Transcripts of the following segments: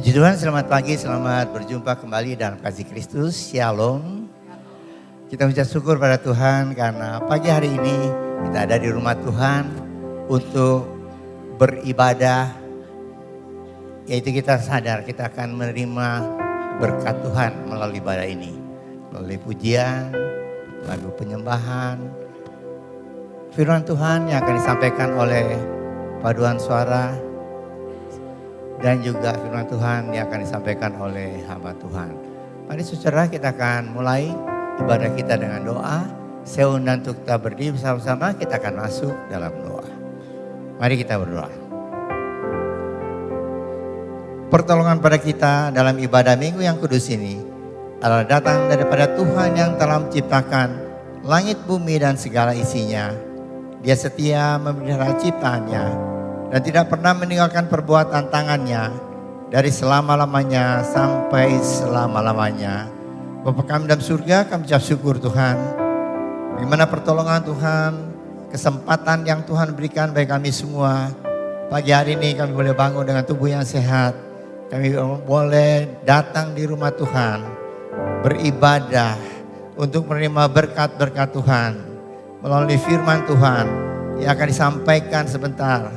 Puji Tuhan, selamat pagi, selamat berjumpa kembali dalam kasih Kristus. Shalom. Kita ucap syukur pada Tuhan karena pagi hari ini kita ada di rumah Tuhan untuk beribadah. Yaitu kita sadar kita akan menerima berkat Tuhan melalui ibadah ini. Melalui pujian, lagu penyembahan, firman Tuhan yang akan disampaikan oleh paduan suara, dan juga firman Tuhan yang akan disampaikan oleh hamba Tuhan. Mari saudara, kita akan mulai ibadah kita dengan doa. Saya undang untuk kita berdiri bersama-sama, kita akan masuk dalam doa. Mari kita berdoa. Pertolongan pada kita dalam ibadah minggu yang kudus ini adalah datang daripada Tuhan yang telah menciptakan langit, bumi dan segala isinya. Dia setia memelihara ciptaannya dan tidak pernah meninggalkan perbuatan tangannya dari selama-lamanya sampai selama-lamanya. Bapa kami dalam surga, kami ucap syukur Tuhan. Bagaimana pertolongan Tuhan, kesempatan yang Tuhan berikan bagi kami semua. Pagi hari ini kami boleh bangun dengan tubuh yang sehat. Kami boleh datang di rumah Tuhan, beribadah untuk menerima berkat-berkat Tuhan. Melalui firman Tuhan yang akan disampaikan sebentar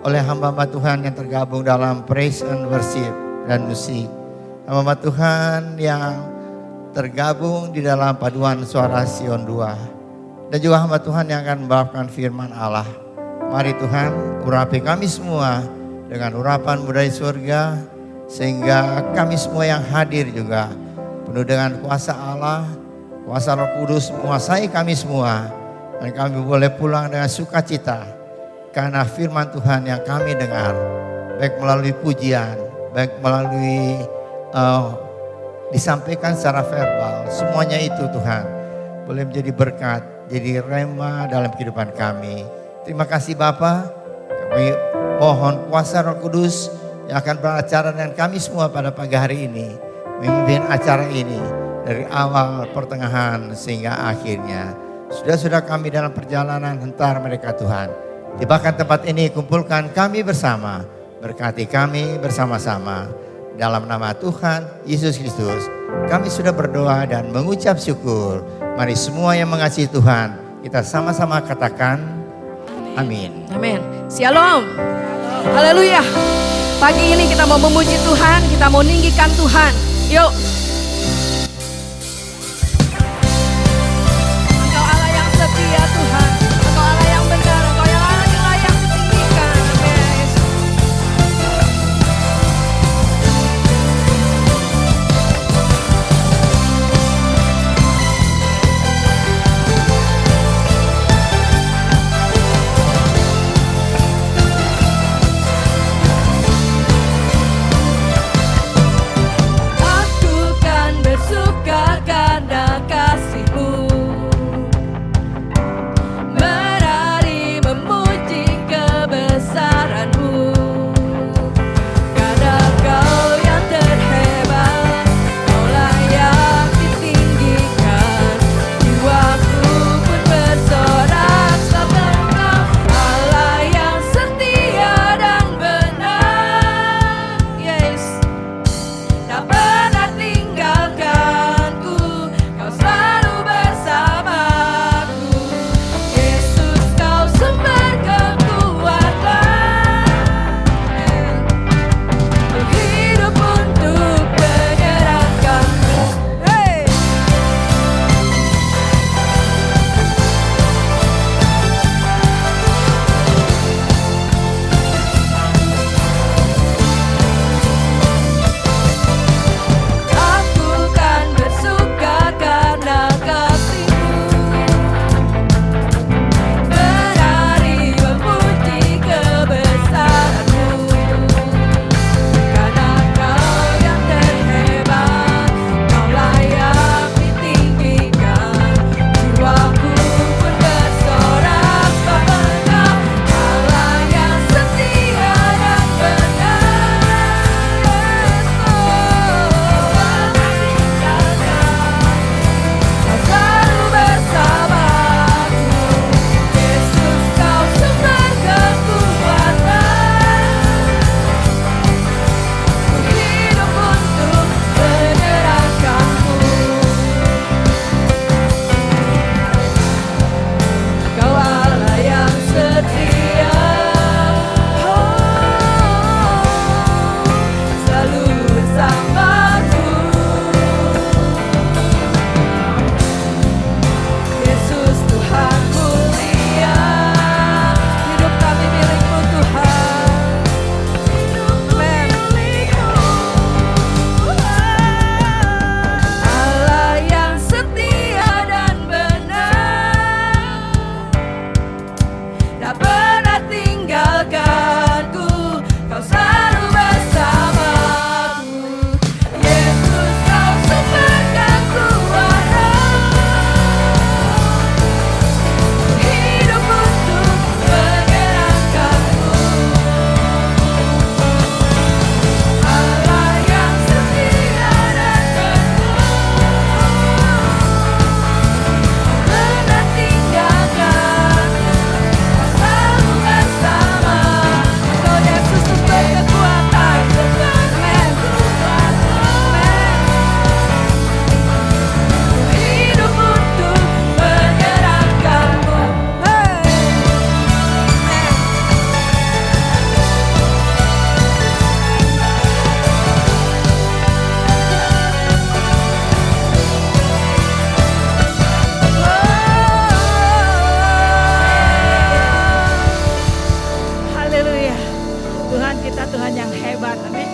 oleh hamba-hamba Tuhan yang tergabung dalam praise and worship dan musik. Hamba-hamba Tuhan yang tergabung di dalam paduan suara Sion 2. Dan juga hamba Tuhan yang akan membawakan firman Allah. Mari Tuhan urapi kami semua dengan urapan-Mu dari surga. Sehingga kami semua yang hadir juga penuh dengan kuasa Allah, kuasa Roh Kudus menguasai kami semua. Dan kami boleh pulang dengan sukacita karena firman Tuhan yang kami dengar, baik melalui pujian, baik melalui disampaikan secara verbal, semuanya itu Tuhan boleh menjadi berkat, jadi rema dalam kehidupan kami. Terima kasih Bapa, kami mohon kuasa Roh Kudus yang akan beracara dengan kami semua pada pagi hari ini, memimpin acara ini dari awal, pertengahan sehingga akhirnya. Sudah kami dalam perjalanan hentar mereka Tuhan. Tibakan tempat ini, kumpulkan kami bersama. Berkati kami bersama-sama. Dalam nama Tuhan Yesus Kristus, kami sudah berdoa dan mengucap syukur. Mari semua yang mengasihi Tuhan, kita sama-sama katakan amin. Amin. Shalom. Haleluya. Pagi ini kita mau memuji Tuhan, kita mau meninggikan Tuhan. Yuk. Engkau Allah yang setia Tuhan. Engkau Allah yang benar. Engkau yang Allah yang layak ditinggikan. Amin. Aku Tuhan yang hebat, amin.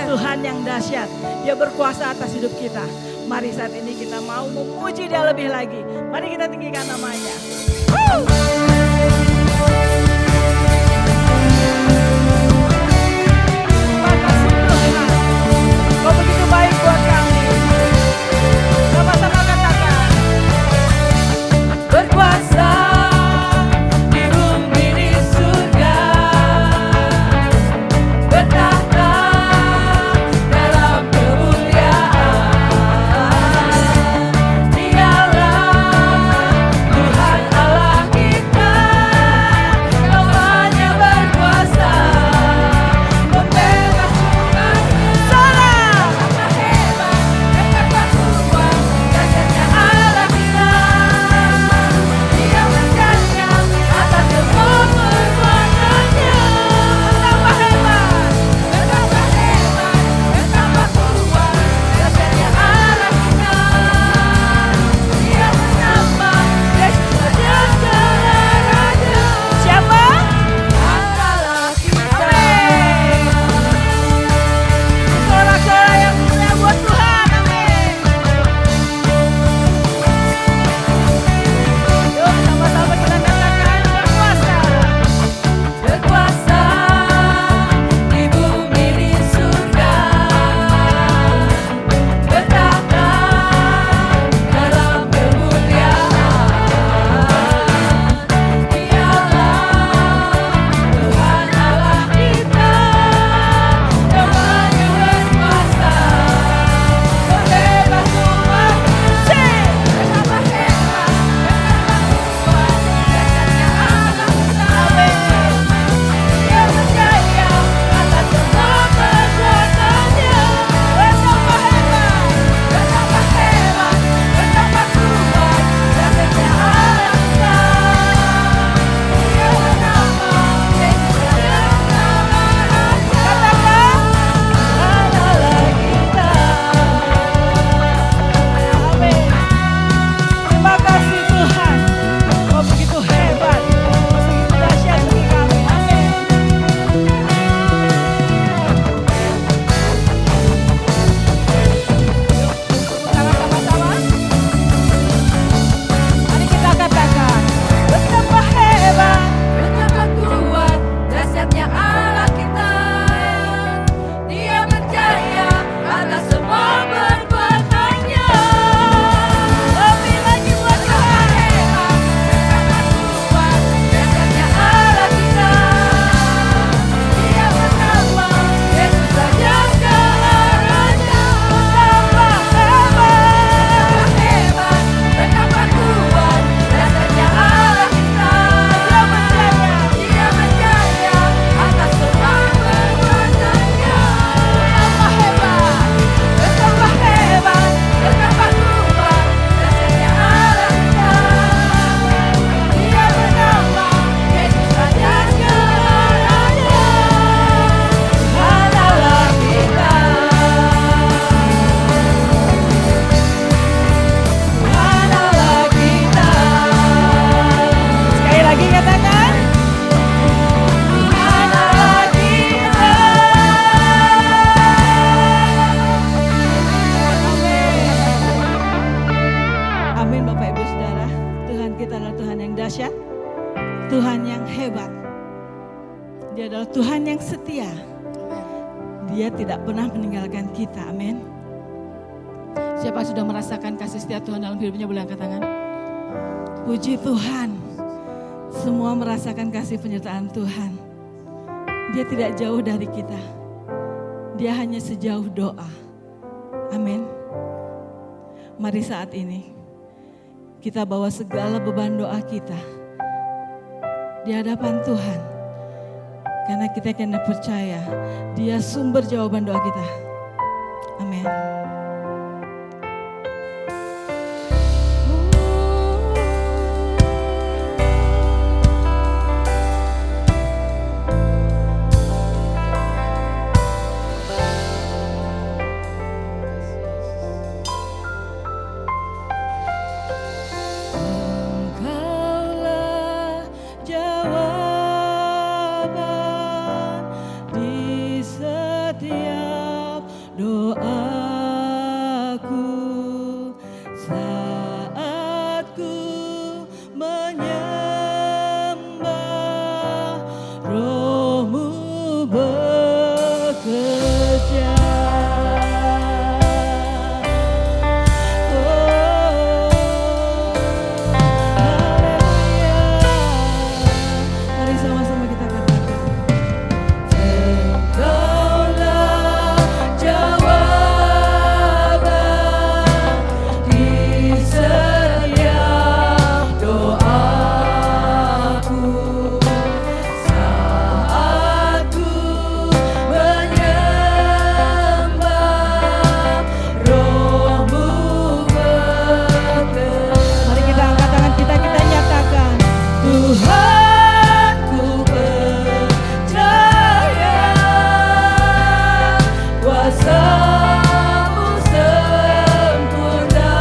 Tuhan yang dahsyat, Dia berkuasa atas hidup kita. Mari saat ini kita mau memuji Dia lebih lagi. Mari kita tinggikan namanya. Terima kasih Tuhan, Kau begitu baik buat kami. Sama-sama katakan, berkuasa di bumi di surga, bertahta dalam kemuliaan. Dialah Tuhan Allah kita, Kau hanya berkuasa membebas umat. Salam, Kata hebat, kata kuat, dahsyatnya Allah kita. Dia berjaya atas semua perbuatannya. Betapa hebat, betapa kuat, dahsyatnya Allah kita. Dia bernama Yesus Raja segala raja. Siapa? Allah kita. Amin. Sorak-sorai yang mulia buat Tuhan, amin. Yuk sama-sama kita katakan berkuasa. Berkuasa di bumi di surga, bertahta dalam kemuliaan. Dialah Tuhan Allah kita, Kau hanya berkuasa membebas umat. Betapa hebat, betapa kuat, dahsyatnya Allah kita. Dia berjaya atas semua perbuatannya. Betapa hebat, betapa kuat, dahsyatnya Allah kita. Dia bernama Yesus Raja segala raja. Katakan, Allah kita. Amin. Terima kasih Tuhan, Kau begitu hebat, begitu dahsyat bagi kami. Amin. Tangan sama-sama. Mari kita katakan, betapa hebat, betapa kuat, dahsyatnya Allah kita. Dia berjaya atas semua perbuatannya. Lebih lagi buat Tuhan hebat, betapa kuat, dahsyatnya Allah kita. Dia bernama Yesus Raja segala raja. Betapa hebat, betapa kuat, dahsyatnya Allah kita. Dia berjaya atas semua perbuatannya. Betapa hebat, betapa kuat, dahsyatnya Allah kita. Dia bernama Yesus Raja segala raja. Tuhan Allah kita. Tuhan Allah kita. Sekali lagi katakan, Tuhan Allah kita. Amin. Amin Bapak Ibu Saudara. Tuhan kita adalah Tuhan yang dahsyat, Tuhan yang hebat. Dia adalah Tuhan yang setia. Dia tidak pernah meninggalkan kita. Amin. Siapa yang sudah merasakan kasih setia Tuhan dalam hidupnya boleh angkat tangan. Puji Tuhan. Semua merasakan kasih penyertaan Tuhan. Dia tidak jauh dari kita. Dia hanya sejauh doa. Amin. Mari saat ini kita bawa segala beban doa kita di hadapan Tuhan. Karena kita akan percaya Dia sumber jawaban doa kita. Amin. Engkaulah jawaban di setiap doaku saat ku menyembah Roh-Mu bekerja. Mari sama-sama kita katakan. Engkaulah jawaban di setiap doaku saat ku menyembah Roh-Mu bekerja. Mari kita angkat tangan kita nyatakan, Tuhan ku percaya kuasa-Mu sempurna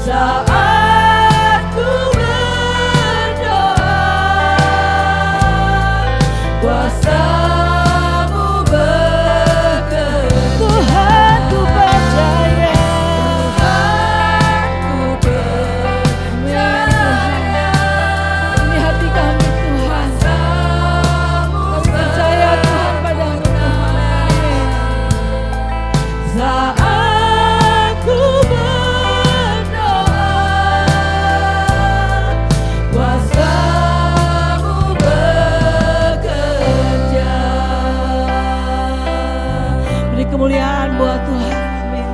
saat ku berdoa, kuasa-Mu bekerja. Tuhan ku percaya, Tuhan ku percaya. Ini hati kami Tuhan, kami percaya Tuhan padamu Tuhan. Saat ku berdoa, kuasa-Mu bekerja. Beri kemuliaan buat Tuhan. Amin.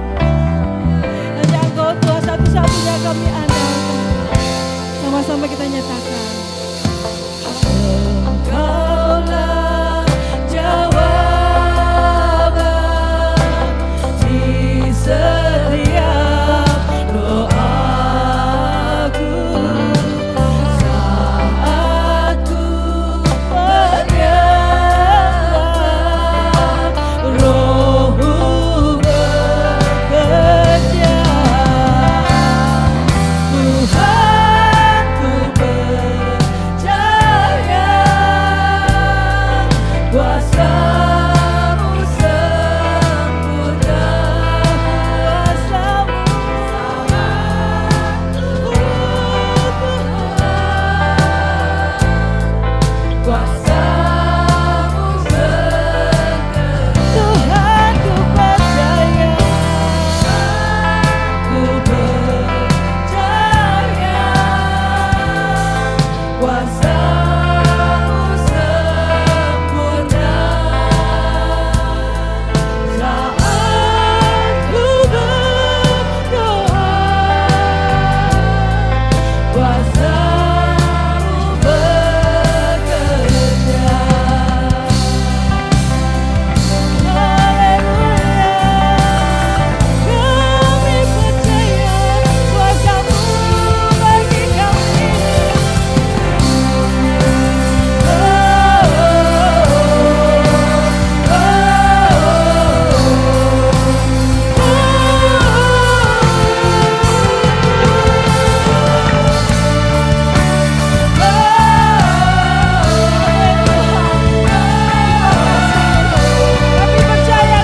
Hanya Engkau Tuhan satu-satunya kami andalkan. Sama-sama kita nyatakan. Engkaulah jawaban di setiap doaku saat ku menyembah Roh-Mu bekerja. Tuhan ku percaya kuasa-Mu sempurna, kuasa-Mu kuasa-Mu bekerja. Tuhan ku percaya, ku percaya kuasa-Mu sempurna saat ku berdoa, kuasa-Mu bekerja. Haleluya, kami percaya kuasa-Mu bagi kami. Kami percaya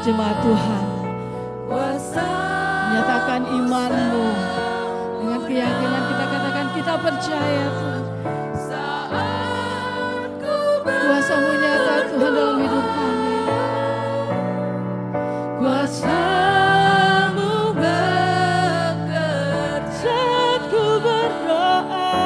jemaat Tuhan, nyatakan imanmu dengan keyakinan. Kita katakan kita percaya Tuhan, kuasa-Mu nyata Tuhan dalam hidup kami. Kuasa-Mu bekerja saat ku berdoa,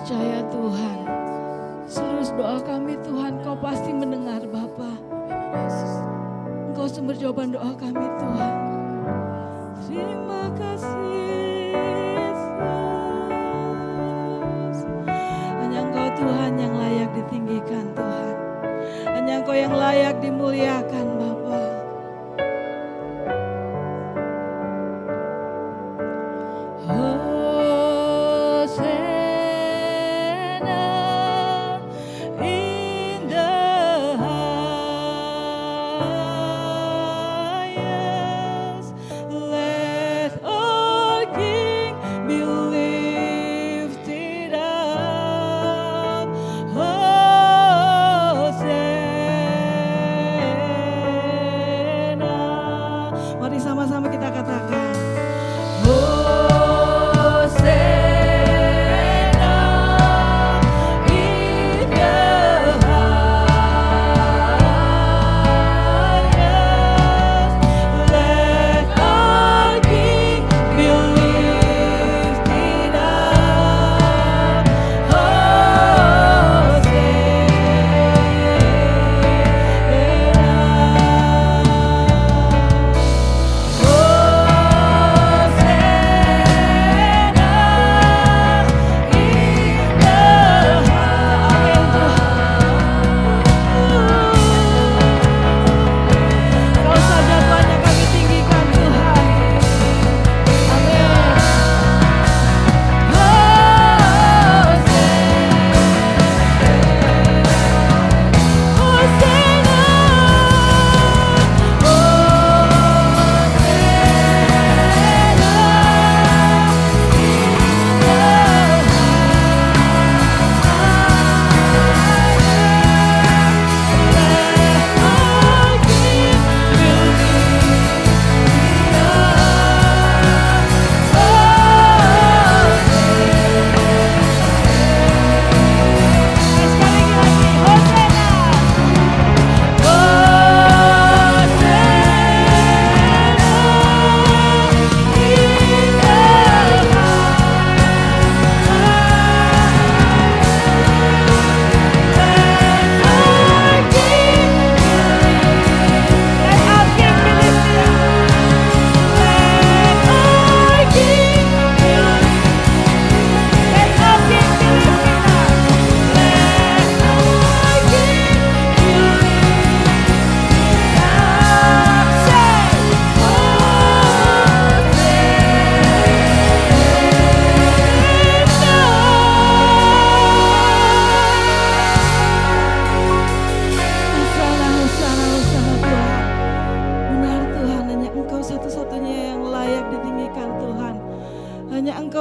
percaya Tuhan, seluruh doa kami Tuhan Kau pasti mendengar Bapa. Engkau sumber jawaban doa kami Tuhan. Terima kasih Yesus. Hanya Engkau Tuhan yang layak ditinggikan Tuhan. Hanya Engkau yang layak dimuliakan Bapa.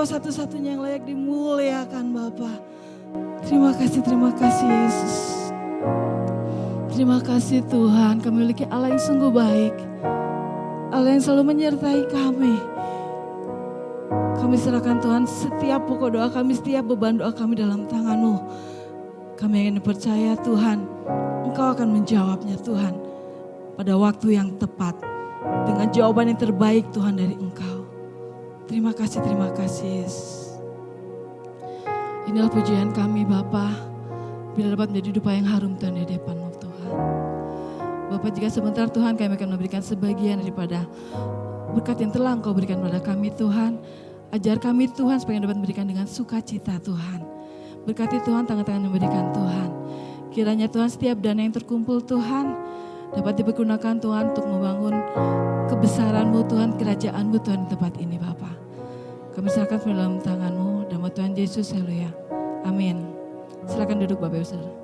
Satu-satunya yang layak dimuliakan Bapa. Terima kasih Yesus. Terima kasih Tuhan, kami memiliki Allah yang sungguh baik. Allah yang selalu menyertai kami. Kami serahkan Tuhan setiap pokok doa kami, setiap beban doa kami dalam tangan-Mu. Kami ingin percaya Tuhan, Engkau akan menjawabnya Tuhan. Pada waktu yang tepat, dengan jawaban yang terbaik Tuhan dari Engkau. Terima kasih Yesus. Inilah pujian kami Bapa, bila dapat menjadi dupa yang harum Tuhan di hadapan-Mu Tuhan. Bapa, jika sebentar Tuhan kami akan memberikan sebagian daripada berkat yang telah Engkau berikan pada kami Tuhan. Ajar kami Tuhan supaya dapat memberikan dengan sukacita Tuhan. Berkati Tuhan tangan-tangan yang memberikan Tuhan. Kiranya Tuhan setiap dana yang terkumpul Tuhan dapat dipergunakan Tuhan untuk membangun kebesaran-Mu Tuhan, kerajaan-Mu Tuhan di tempat ini Bapa. Kami serahkan dalam tangan-Mu, dalam Tuhan Yesus, haleluya. Amin. Silakan duduk Bapak Ibu Saudara.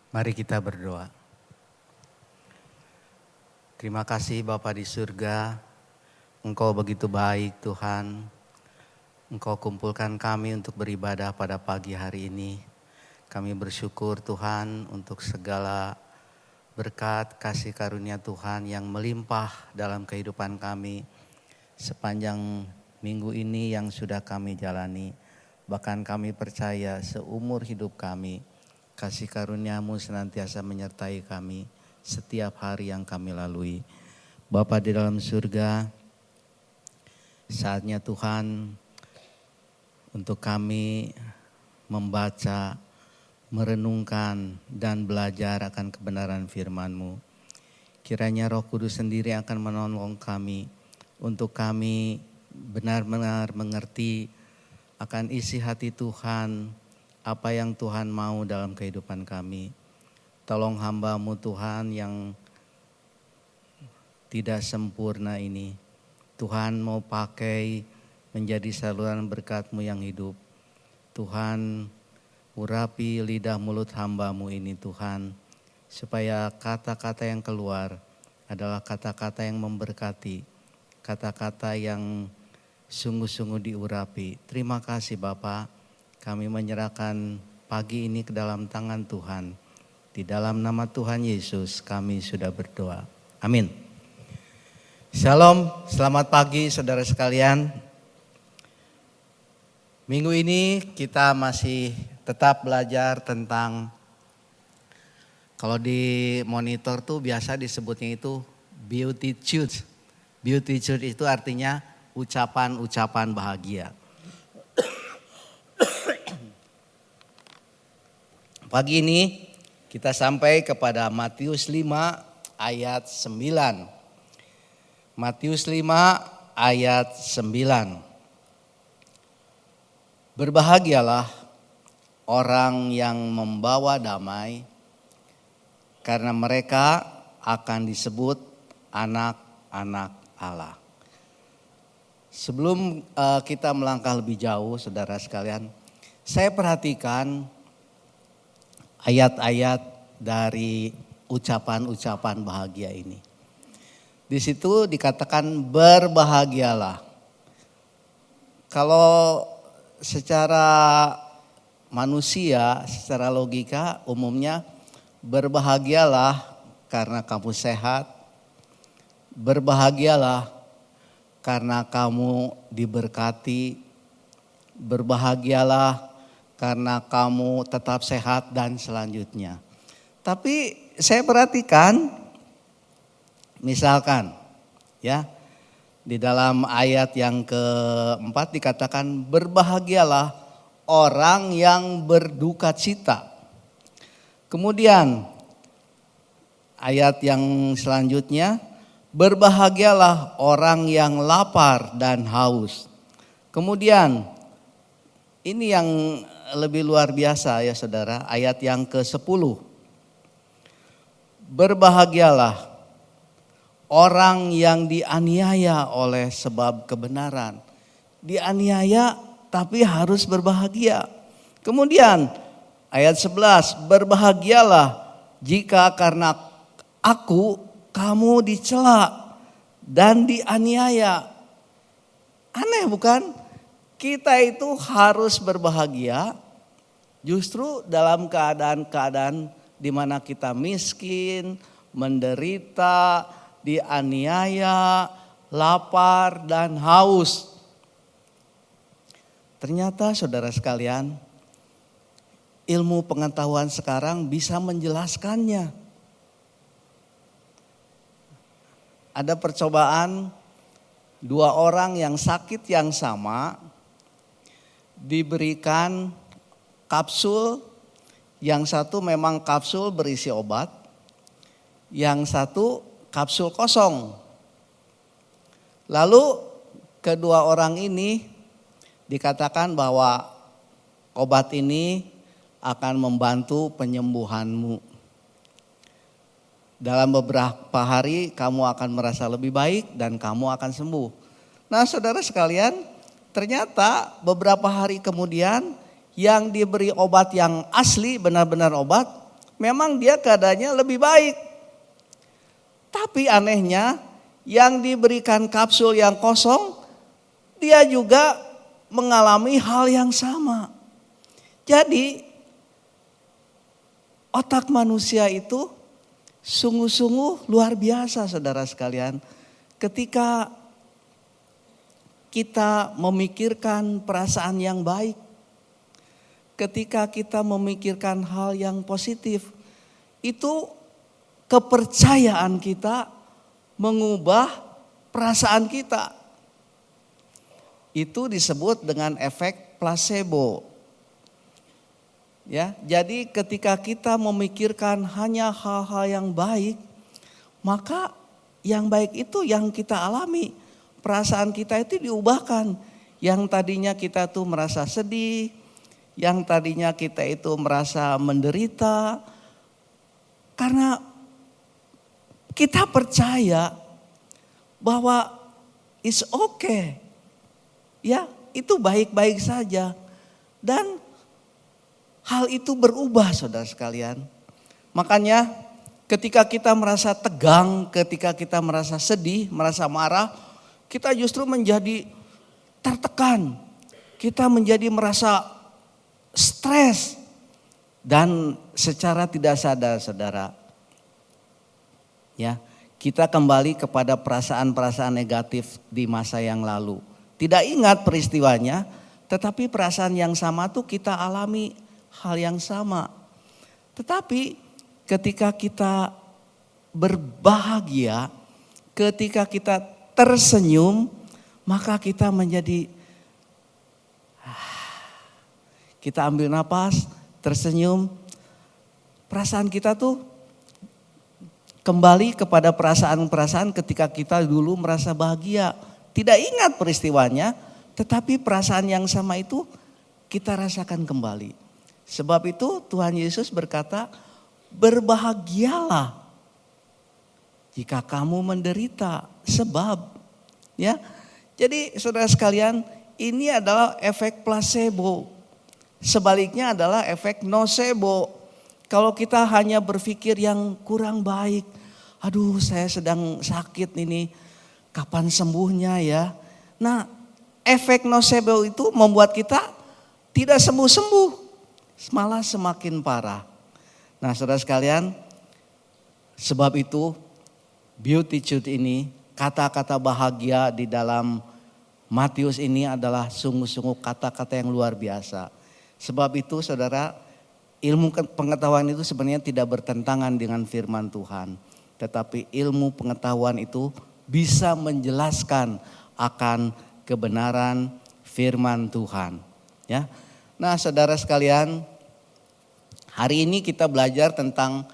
Mari kita berdoa. Terima kasih Bapa di surga, Engkau begitu baik Tuhan. Engkau kumpulkan kami untuk beribadah pada pagi hari ini. Kami bersyukur Tuhan untuk segala berkat kasih karunia Tuhan yang melimpah dalam kehidupan kami sepanjang minggu ini yang sudah kami jalani. Bahkan kami percaya seumur hidup kami kasih karunia-Mu senantiasa menyertai kami setiap hari yang kami lalui. Bapa di dalam surga, saatnya Tuhan untuk kami membaca, merenungkan dan belajar akan kebenaran firman-Mu. Kiranya Roh Kudus sendiri akan menolong kami untuk kami benar-benar mengerti akan isi hati Tuhan, apa yang Tuhan mau dalam kehidupan kami. Tolong hamba-Mu Tuhan yang tidak sempurna ini, Tuhan mau pakai menjadi saluran berkat-Mu yang hidup. Tuhan urapi lidah mulut hamba-Mu ini Tuhan, supaya kata-kata yang keluar adalah kata-kata yang memberkati, kata-kata yang sungguh-sungguh diurapi. Terima kasih Bapa, kami menyerahkan pagi ini ke dalam tangan Tuhan. Di dalam nama Tuhan Yesus kami sudah berdoa. Amin. Shalom, selamat pagi saudara sekalian. Minggu ini kita masih tetap belajar tentang, kalau di monitor tuh biasa disebutnya itu beatitude. Beatitude itu artinya ucapan-ucapan bahagia. Pagi ini kita sampai kepada Matius 5 ayat 9. Matius 5 ayat 9. Berbahagialah orang yang membawa damai, karena mereka akan disebut anak-anak Allah. Sebelum kita melangkah lebih jauh saudara sekalian, saya perhatikan ayat-ayat dari ucapan-ucapan bahagia ini. Di situ dikatakan berbahagialah. Kalau secara manusia, secara logika umumnya berbahagialah karena kamu sehat. Berbahagialah karena kamu diberkati. Berbahagialah karena kamu tetap sehat dan selanjutnya. Tapi saya perhatikan, misalkan ya, di dalam ayat yang keempat dikatakan berbahagialah orang yang berduka cita. Kemudian ayat yang selanjutnya, berbahagialah orang yang lapar dan haus. Kemudian ini yang lebih luar biasa ya saudara, ayat yang ke-10. Berbahagialah orang yang dianiaya oleh sebab kebenaran. Dianiaya tapi harus berbahagia. Kemudian ayat 11, berbahagialah jika karena aku kamu dicela dan dianiaya. Aneh bukan? Kita itu harus berbahagia justru dalam keadaan-keadaan di mana kita miskin, menderita, dianiaya, lapar dan haus. Ternyata saudara sekalian, ilmu pengetahuan sekarang bisa menjelaskannya. Ada percobaan 2 orang yang sakit yang sama diberikan kapsul, yang satu memang kapsul berisi obat, yang satu kapsul kosong. Lalu kedua orang ini dikatakan bahwa obat ini akan membantu penyembuhanmu. Dalam beberapa hari kamu akan merasa lebih baik dan kamu akan sembuh. Nah saudara sekalian, ternyata beberapa hari kemudian yang diberi obat yang asli, benar-benar obat, memang dia keadaannya lebih baik. Tapi anehnya yang diberikan kapsul yang kosong, dia juga mengalami hal yang sama. Jadi otak manusia itu sungguh-sungguh luar biasa saudara sekalian. Ketika kita memikirkan perasaan yang baik, ketika kita memikirkan hal yang positif, itu kepercayaan kita mengubah perasaan kita. Itu disebut dengan efek placebo. Ya, jadi ketika kita memikirkan hanya hal-hal yang baik, maka yang baik itu yang kita alami. Perasaan kita itu diubahkan. Yang tadinya kita tuh merasa sedih, yang tadinya kita itu merasa menderita, karena kita percaya bahwa it's okay. Ya, itu baik-baik saja. Dan hal itu berubah saudara sekalian. Makanya ketika kita merasa tegang, ketika kita merasa sedih, merasa marah, kita justru menjadi tertekan. Kita menjadi merasa stres. Dan secara tidak sadar saudara, ya, kita kembali kepada perasaan-perasaan negatif di masa yang lalu. Tidak ingat peristiwanya, tetapi perasaan yang sama tuh kita alami hal yang sama. Tetapi ketika kita berbahagia, ketika kita tersenyum, maka kita menjadi, kita ambil napas, tersenyum, perasaan kita tuh kembali kepada perasaan-perasaan ketika kita dulu merasa bahagia. Tidak ingat peristiwanya, tetapi perasaan yang sama itu kita rasakan kembali. Sebab itu Tuhan Yesus berkata, berbahagialah jika kamu menderita, sebab, ya. Jadi saudara sekalian, ini adalah efek placebo. Sebaliknya adalah efek nocebo. Kalau kita hanya berpikir yang kurang baik, aduh saya sedang sakit ini, kapan sembuhnya ya. Nah, efek nocebo itu membuat kita tidak sembuh-sembuh, malah semakin parah. Nah saudara sekalian, sebab itu beatitude ini, kata-kata bahagia di dalam Matius ini adalah sungguh-sungguh kata-kata yang luar biasa. Sebab itu saudara, ilmu pengetahuan itu sebenarnya tidak bertentangan dengan firman Tuhan. Tetapi ilmu pengetahuan itu bisa menjelaskan akan kebenaran firman Tuhan. Ya. Nah saudara sekalian, hari ini kita belajar tentang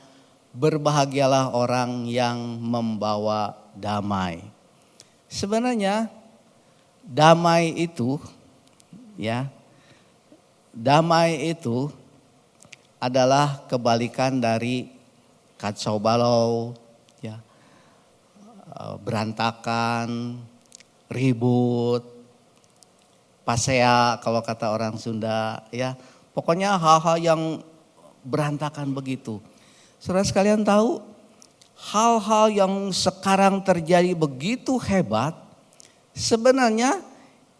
berbahagialah orang yang membawa damai. Sebenarnya damai itu, ya, damai itu adalah kebalikan dari kacau balau, ya, berantakan, ribut, pasea kalau kata orang Sunda, ya. Pokoknya hal-hal yang berantakan begitu. Saudara sekalian tahu, hal-hal yang sekarang terjadi begitu hebat, sebenarnya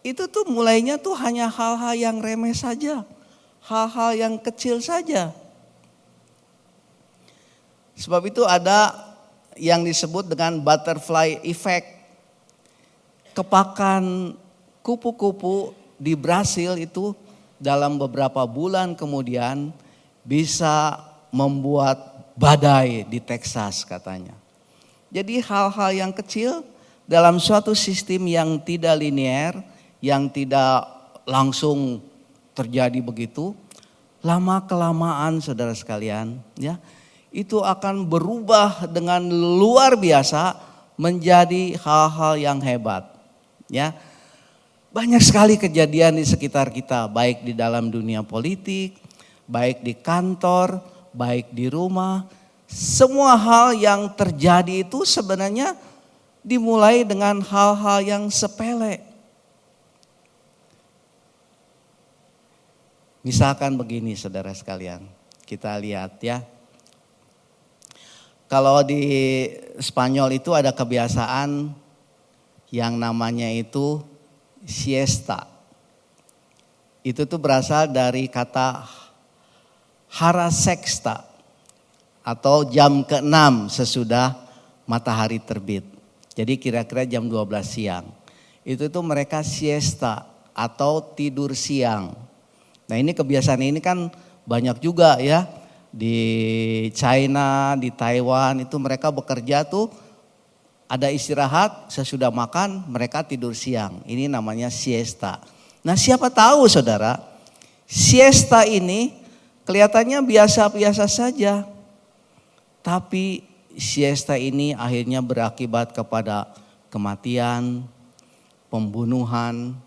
itu tuh mulainya tuh hanya hal-hal yang remeh saja, hal-hal yang kecil saja. Sebab itu ada yang disebut dengan butterfly effect. Kepakan kupu-kupu di Brasil itu dalam beberapa bulan kemudian bisa membuat badai di Texas katanya. Jadi hal-hal yang kecil dalam suatu sistem yang tidak linear, yang tidak langsung terjadi begitu, lama-kelamaan saudara sekalian, ya, itu akan berubah dengan luar biasa menjadi hal-hal yang hebat. Ya, banyak sekali kejadian di sekitar kita, baik di dalam dunia politik, baik di kantor, baik di rumah. Semua hal yang terjadi itu sebenarnya dimulai dengan hal-hal yang sepele. Misalkan begini saudara sekalian, kita lihat ya, Kalau di Spanyol itu ada kebiasaan yang namanya itu siesta. Itu tuh berasal dari kata hora sexta atau jam ke-6 sesudah matahari terbit. Jadi kira-kira jam 12 siang. Itu tuh mereka siesta atau tidur siang. Nah ini kebiasaan ini kan banyak juga ya. Di China, di Taiwan itu mereka bekerja tuh ada istirahat, sesudah makan mereka tidur siang. Ini namanya siesta. Nah siapa tahu saudara, siesta ini kelihatannya biasa-biasa saja. Tapi siesta ini akhirnya berakibat kepada kematian, pembunuhan,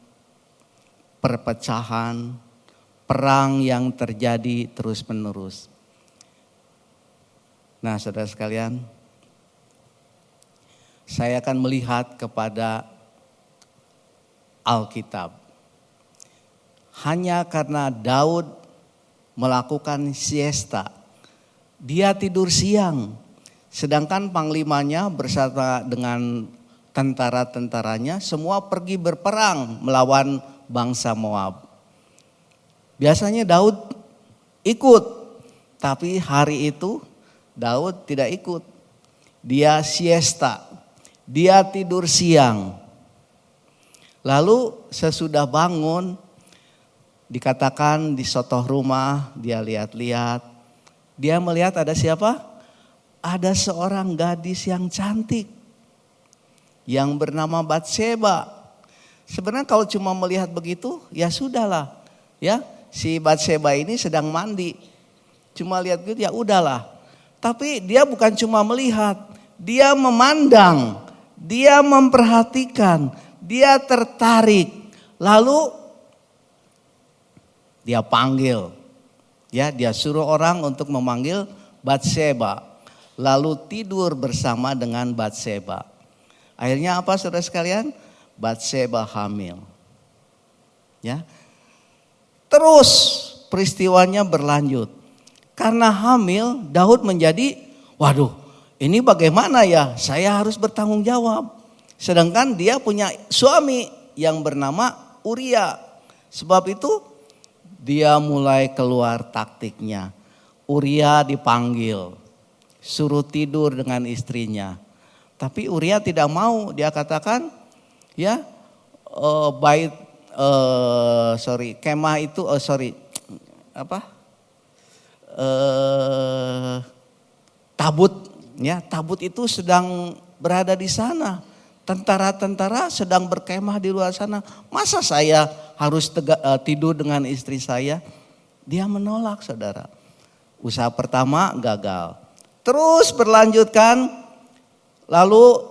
perpecahan, perang yang terjadi terus-menerus. Nah saudara sekalian, saya akan melihat kepada Alkitab. Hanya karena Daud melakukan siesta, dia tidur siang. Sedangkan panglimanya bersama dengan tentara-tentaranya semua pergi berperang melawan bangsa Moab. Biasanya Daud ikut, tapi hari itu Daud tidak ikut. Dia siesta, dia tidur siang. Lalu sesudah bangun, dikatakan di sotoh rumah, dia lihat-lihat. Dia melihat ada siapa? Ada seorang gadis yang cantik yang bernama Batseba. Sebenarnya kalau cuma melihat begitu, ya sudahlah. Ya, si Batseba ini sedang mandi. Cuma lihat gitu ya udahlah. Tapi dia bukan cuma melihat, dia memandang, dia memperhatikan, dia tertarik. Lalu dia panggil, ya dia suruh orang untuk memanggil Batseba. Lalu tidur bersama dengan Batseba. Akhirnya apa saudara sekalian? Batseba hamil. Ya. Terus peristiwanya berlanjut. Karena hamil, Daud menjadi, waduh, ini bagaimana ya? Saya harus bertanggung jawab. Sedangkan dia punya suami yang bernama Uria. Sebab itu dia mulai keluar taktiknya. Uria dipanggil, suruh tidur dengan istrinya. Tapi Uria tidak mau, dia katakan, ya kemah itu, tabut, ya tabut itu sedang berada di sana. Tentara-tentara sedang berkemah di luar sana. Masa saya harus tidur dengan istri saya? Dia menolak saudara. Usaha pertama gagal. Terus berlanjutkan, lalu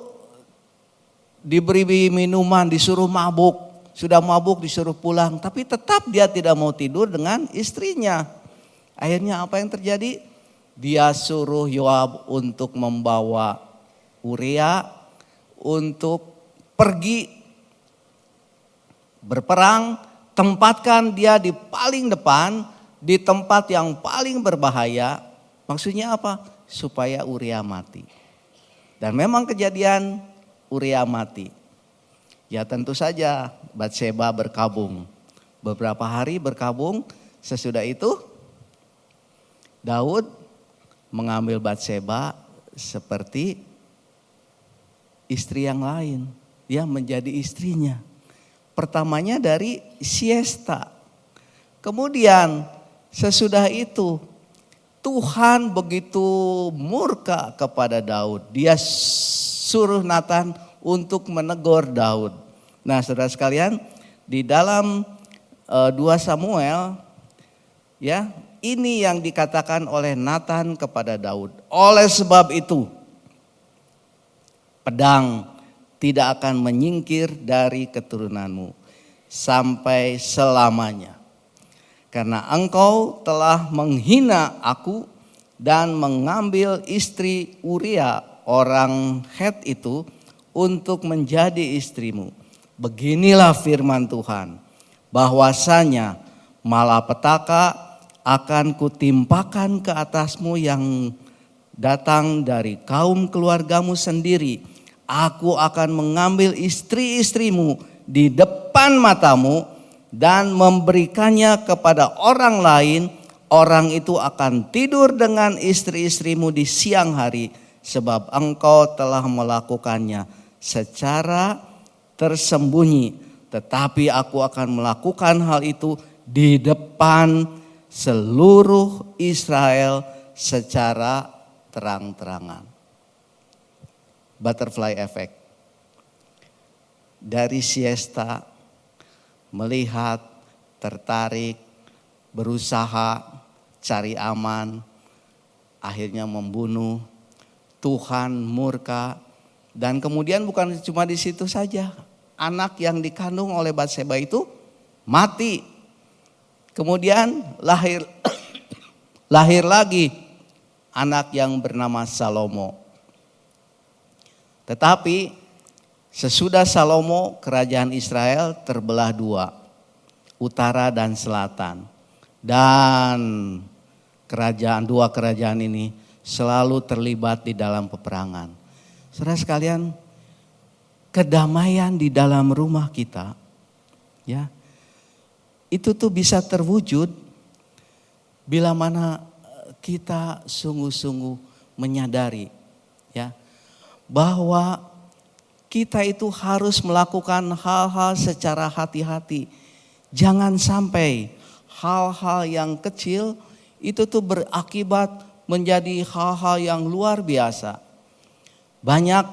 diberi minuman, disuruh mabuk. Sudah mabuk disuruh pulang, tapi tetap dia tidak mau tidur dengan istrinya. Akhirnya apa yang terjadi? Dia suruh Yoab untuk membawa Uria untuk pergi berperang, tempatkan dia di paling depan, di tempat yang paling berbahaya. Maksudnya apa? Supaya Uria mati. Dan memang kejadian Uria mati. Ya tentu saja Batseba berkabung. Beberapa hari berkabung, sesudah itu Daud mengambil Batseba seperti istri yang lain. Ya menjadi istrinya. Pertamanya dari siesta. Kemudian sesudah itu Tuhan begitu murka kepada Daud. Dia suruh Nathan untuk menegur Daud. Nah saudara sekalian, di dalam 2 Samuel, ya ini yang dikatakan oleh Nathan kepada Daud. Oleh sebab itu, pedang tidak akan menyingkir dari keturunanmu sampai selamanya. Karena engkau telah menghina aku dan mengambil istri Uria orang Het itu untuk menjadi istrimu. Beginilah firman Tuhan, bahwasanya malapetaka akan kutimpakan ke atasmu yang datang dari kaum keluargamu sendiri. Aku akan mengambil istri-istrimu di depan matamu dan memberikannya kepada orang lain. Orang itu akan tidur dengan istri-istrimu di siang hari, sebab engkau telah melakukannya secara tersembunyi. Tetapi aku akan melakukan hal itu di depan seluruh Israel secara terang-terangan. Butterfly effect. Dari siesta, melihat, tertarik, berusaha, cari aman, akhirnya membunuh, Tuhan murka. Dan kemudian bukan cuma di situ saja, anak yang dikandung oleh Batseba itu mati. Kemudian lahir lagi anak yang bernama Salomo. Tetapi sesudah Salomo, kerajaan Israel terbelah dua, utara dan selatan. Dan dua kerajaan ini selalu terlibat di dalam peperangan. Saudara sekalian, kedamaian di dalam rumah kita, ya, itu tuh bisa terwujud bila mana kita sungguh-sungguh menyadari, ya, bahwa kita itu harus melakukan hal-hal secara hati-hati. Jangan sampai hal-hal yang kecil itu tuh berakibat menjadi hal-hal yang luar biasa. Banyak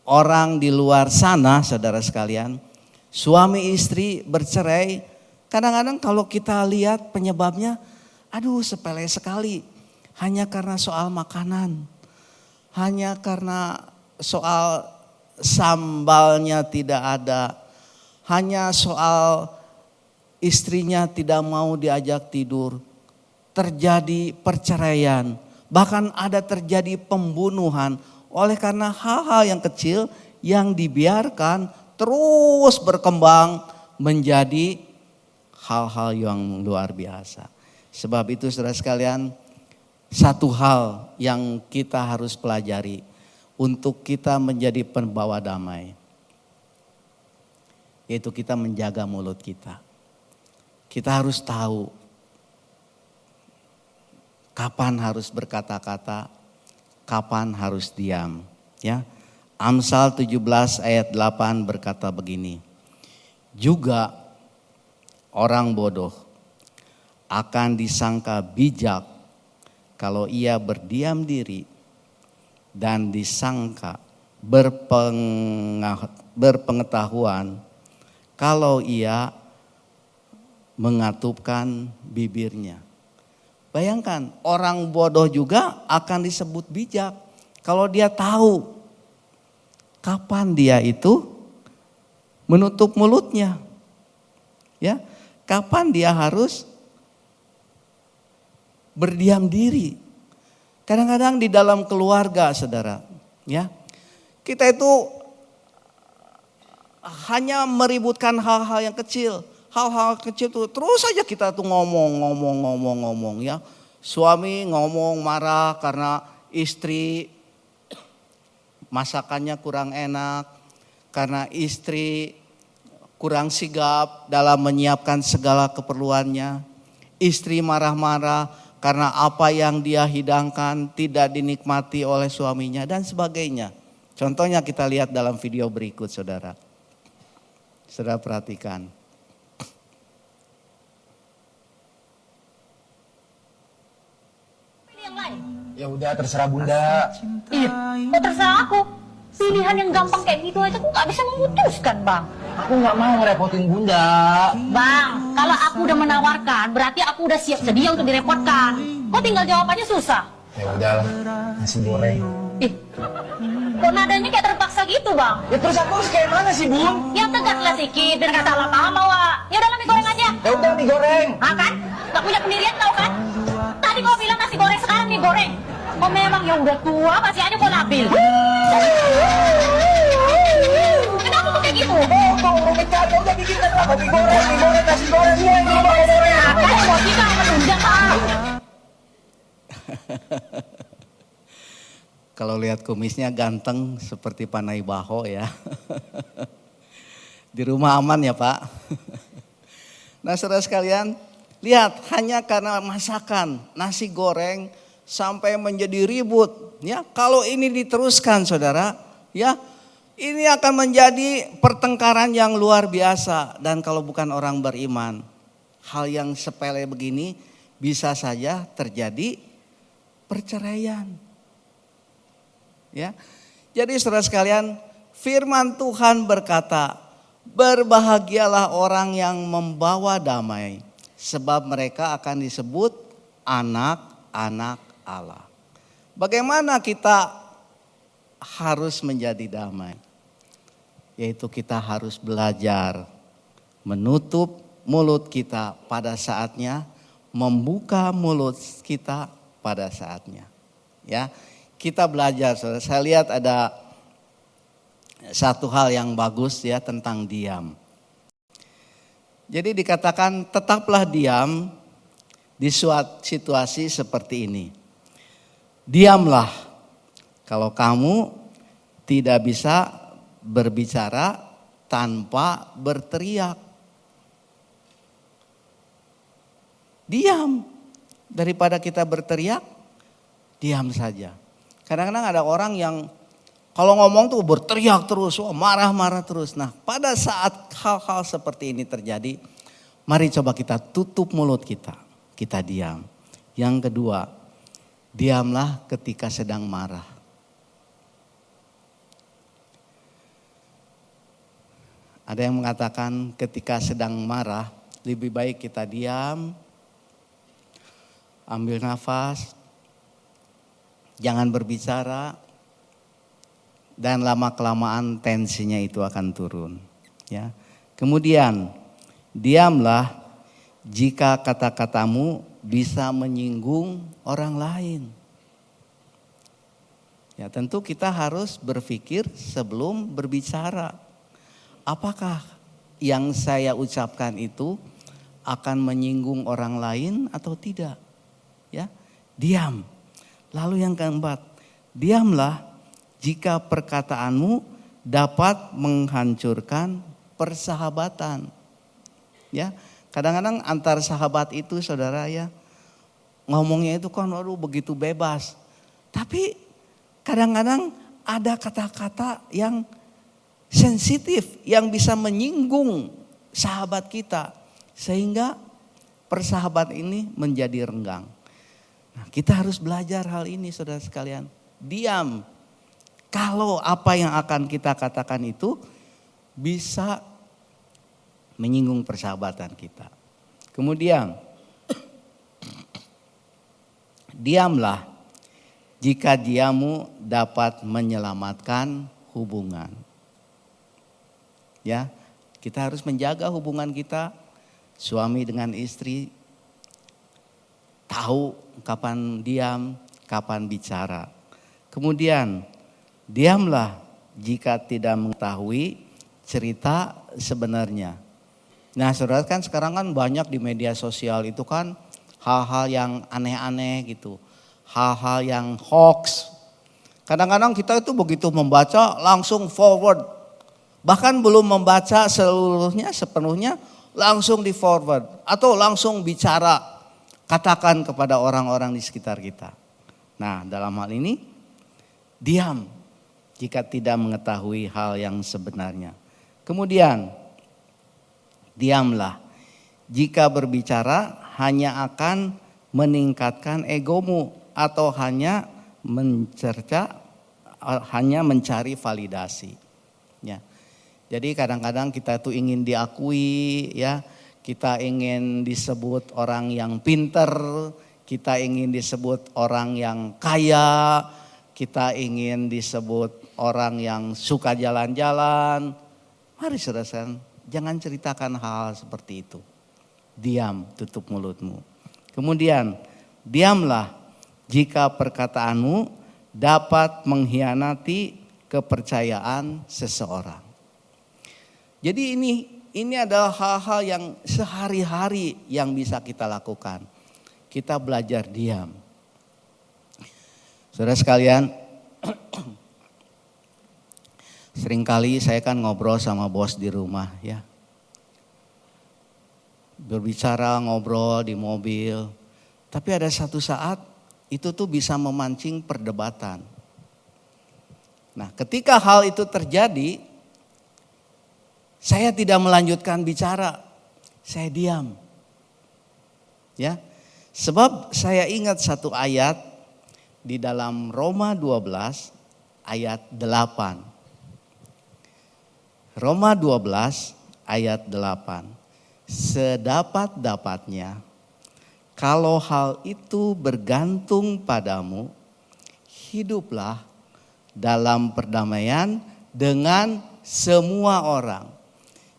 orang di luar sana, saudara sekalian, suami istri bercerai, kadang-kadang kalau kita lihat penyebabnya, aduh sepele sekali. Hanya karena soal makanan. Hanya karena soal sambalnya tidak ada. Hanya soal istrinya tidak mau diajak tidur. Terjadi perceraian. Bahkan ada terjadi pembunuhan. Oleh karena hal-hal yang kecil yang dibiarkan terus berkembang menjadi hal-hal yang luar biasa. Sebab itu saudara sekalian, satu hal yang kita harus pelajari untuk kita menjadi pembawa damai, yaitu kita menjaga mulut kita. Kita harus tahu kapan harus berkata-kata, kapan harus diam. Ya, Amsal 17 ayat 8 berkata begini, juga orang bodoh akan disangka bijak kalau ia berdiam diri, dan disangka berpengetahuan kalau ia mengatupkan bibirnya. Bayangkan, orang bodoh juga akan disebut bijak kalau dia tahu kapan dia itu menutup mulutnya. Ya, kapan dia harus berdiam diri. Kadang-kadang di dalam keluarga, saudara, ya, kita itu hanya meributkan hal-hal yang kecil. Hal-hal kecil tuh terus saja kita tuh ngomong ya. Suami ngomong marah karena istri masakannya kurang enak, karena istri kurang sigap dalam menyiapkan segala keperluannya. Istri marah-marah karena apa yang dia hidangkan tidak dinikmati oleh suaminya dan sebagainya. Contohnya kita lihat dalam video berikut, saudara. Saudara perhatikan. Ya udah terserah Bunda. Iya, kok terserah aku? Pilihan yang gampang kayak gitu aja aku gak bisa memutuskan, Bang. Aku nggak mau ngerepotin Bunda. Bang, kalau aku udah menawarkan, berarti aku udah siap sedia untuk direpotkan. Kok tinggal jawabannya susah? Ya udah, nasi goreng. Ih, kok nadanya kayak terpaksa gitu, Bang? Ya terus aku harus kayak mana sih, Bun? Ya tegaslah sedikit, biar kata salah paham, Wak. Ya udah, mie goreng aja. Ya udah mie goreng. Ah kan? Gak punya pendirian tau kan? Tadi kau bilang nasi goreng, sekarang mie goreng. Kok memang yang udah tua masih aja kau labil. Kenapa kok kayak gitu? Oh, kau mau bercanda udah bikin apa? Mie goreng, nasi goreng, semua ini mie goreng. Kan emosi Bang, menunda Bang. Kalau lihat kumisnya ganteng seperti Panai Baho ya. Di rumah aman ya Pak. Nah saudara sekalian, lihat hanya karena masakan nasi goreng sampai menjadi ribut. Ya, kalau ini diteruskan saudara, ya ini akan menjadi pertengkaran yang luar biasa. Dan kalau bukan orang beriman, hal yang sepele begini bisa saja terjadi perceraian. Ya, jadi saudara sekalian, firman Tuhan berkata, berbahagialah orang yang membawa damai, sebab mereka akan disebut anak-anak Allah. Bagaimana kita harus menjadi damai? Yaitu kita harus belajar menutup mulut kita pada saatnya, membuka mulut kita pada saatnya. Ya. Kita belajar, saudara. Saya lihat ada satu hal yang bagus ya tentang diam. Jadi dikatakan tetaplah diam di suatu situasi seperti ini. Diamlah kalau kamu tidak bisa berbicara tanpa berteriak. Diam. Daripada kita berteriak, diam saja. Kadang-kadang ada orang yang kalau ngomong tuh berteriak terus, marah-marah terus. Nah pada saat hal-hal seperti ini terjadi, mari coba kita tutup mulut kita diam. Yang kedua, diamlah ketika sedang marah. Ada yang mengatakan ketika sedang marah, lebih baik kita diam, ambil nafas, jangan berbicara, dan lama-kelamaan tensinya itu akan turun. Ya. Kemudian, diamlah jika kata-katamu bisa menyinggung orang lain. Ya, tentu kita harus berpikir sebelum berbicara. Apakah yang saya ucapkan itu akan menyinggung orang lain atau tidak? Ya, diam. Lalu yang keempat, diamlah jika perkataanmu dapat menghancurkan persahabatan. Ya, kadang-kadang antar sahabat itu saudara ya, ngomongnya itu kan waduh begitu bebas. Tapi kadang-kadang ada kata-kata yang sensitif yang bisa menyinggung sahabat kita. Sehingga persahabatan ini menjadi renggang. Nah, kita harus belajar hal ini saudara sekalian. Diam. Kalau apa yang akan kita katakan itu bisa menyinggung persahabatan kita. Kemudian, diamlah jika diammu dapat menyelamatkan hubungan. Ya, kita harus menjaga hubungan kita, suami dengan istri, tahu kapan diam, kapan bicara. Kemudian, diamlah jika tidak mengetahui cerita sebenarnya. Nah saudara kan sekarang kan banyak di media sosial itu kan hal-hal yang aneh-aneh gitu. Hal-hal yang hoax. Kadang-kadang kita itu begitu membaca langsung forward. Bahkan belum membaca sepenuhnya langsung di forward. Atau langsung bicara, katakan kepada orang-orang di sekitar kita. Nah dalam hal ini diam jika tidak mengetahui hal yang sebenarnya. Kemudian diamlah jika berbicara hanya akan meningkatkan egomu atau hanya mencari validasi. Ya. Jadi kadang-kadang kita tuh ingin diakui, ya, kita ingin disebut orang yang pinter, kita ingin disebut orang yang kaya, kita ingin disebut orang yang suka jalan-jalan. Mari saudara, jangan ceritakan hal seperti itu. Diam, tutup mulutmu. Kemudian, diamlah jika perkataanmu dapat mengkhianati kepercayaan seseorang. Jadi ini adalah hal-hal yang sehari-hari yang bisa kita lakukan. Kita belajar diam. Saudara sekalian, Seringkali saya kan ngobrol sama bos di rumah ya. Berbicara, ngobrol di mobil. Tapi ada satu saat itu tuh bisa memancing perdebatan. Nah, ketika hal itu terjadi, saya tidak melanjutkan bicara. Saya diam. Ya. Sebab saya ingat satu ayat di dalam Roma 12 ayat 8. Roma 12 ayat 8. Sedapat-dapatnya kalau hal itu bergantung padamu, hiduplah dalam perdamaian dengan semua orang.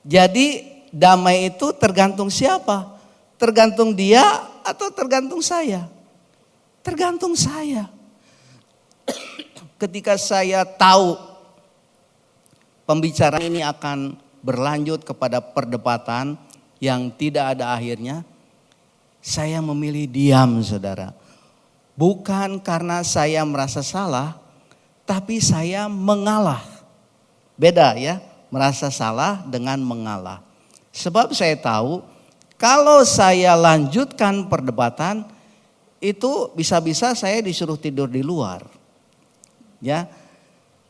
Jadi damai itu tergantung siapa? Tergantung dia atau tergantung saya? Tergantung saya. Ketika saya tahu pembicaraan ini akan berlanjut kepada perdebatan yang tidak ada akhirnya, saya memilih diam, saudara. Bukan karena saya merasa salah, tapi saya mengalah. Beda ya, merasa salah dengan mengalah. Sebab saya tahu kalau saya lanjutkan perdebatan, itu bisa-bisa saya disuruh tidur di luar. Ya,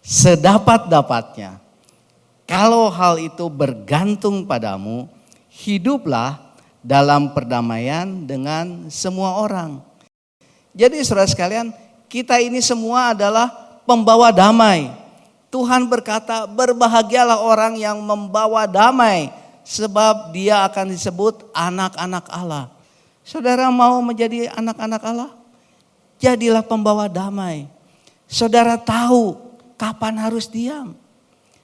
sedapat-dapatnya. Kalau hal itu bergantung padamu, hiduplah dalam perdamaian dengan semua orang. Jadi saudara sekalian, kita ini semua adalah pembawa damai. Tuhan berkata, berbahagialah orang yang membawa damai, sebab dia akan disebut anak-anak Allah. Saudara mau menjadi anak-anak Allah? Jadilah pembawa damai. Saudara tahu kapan harus diam.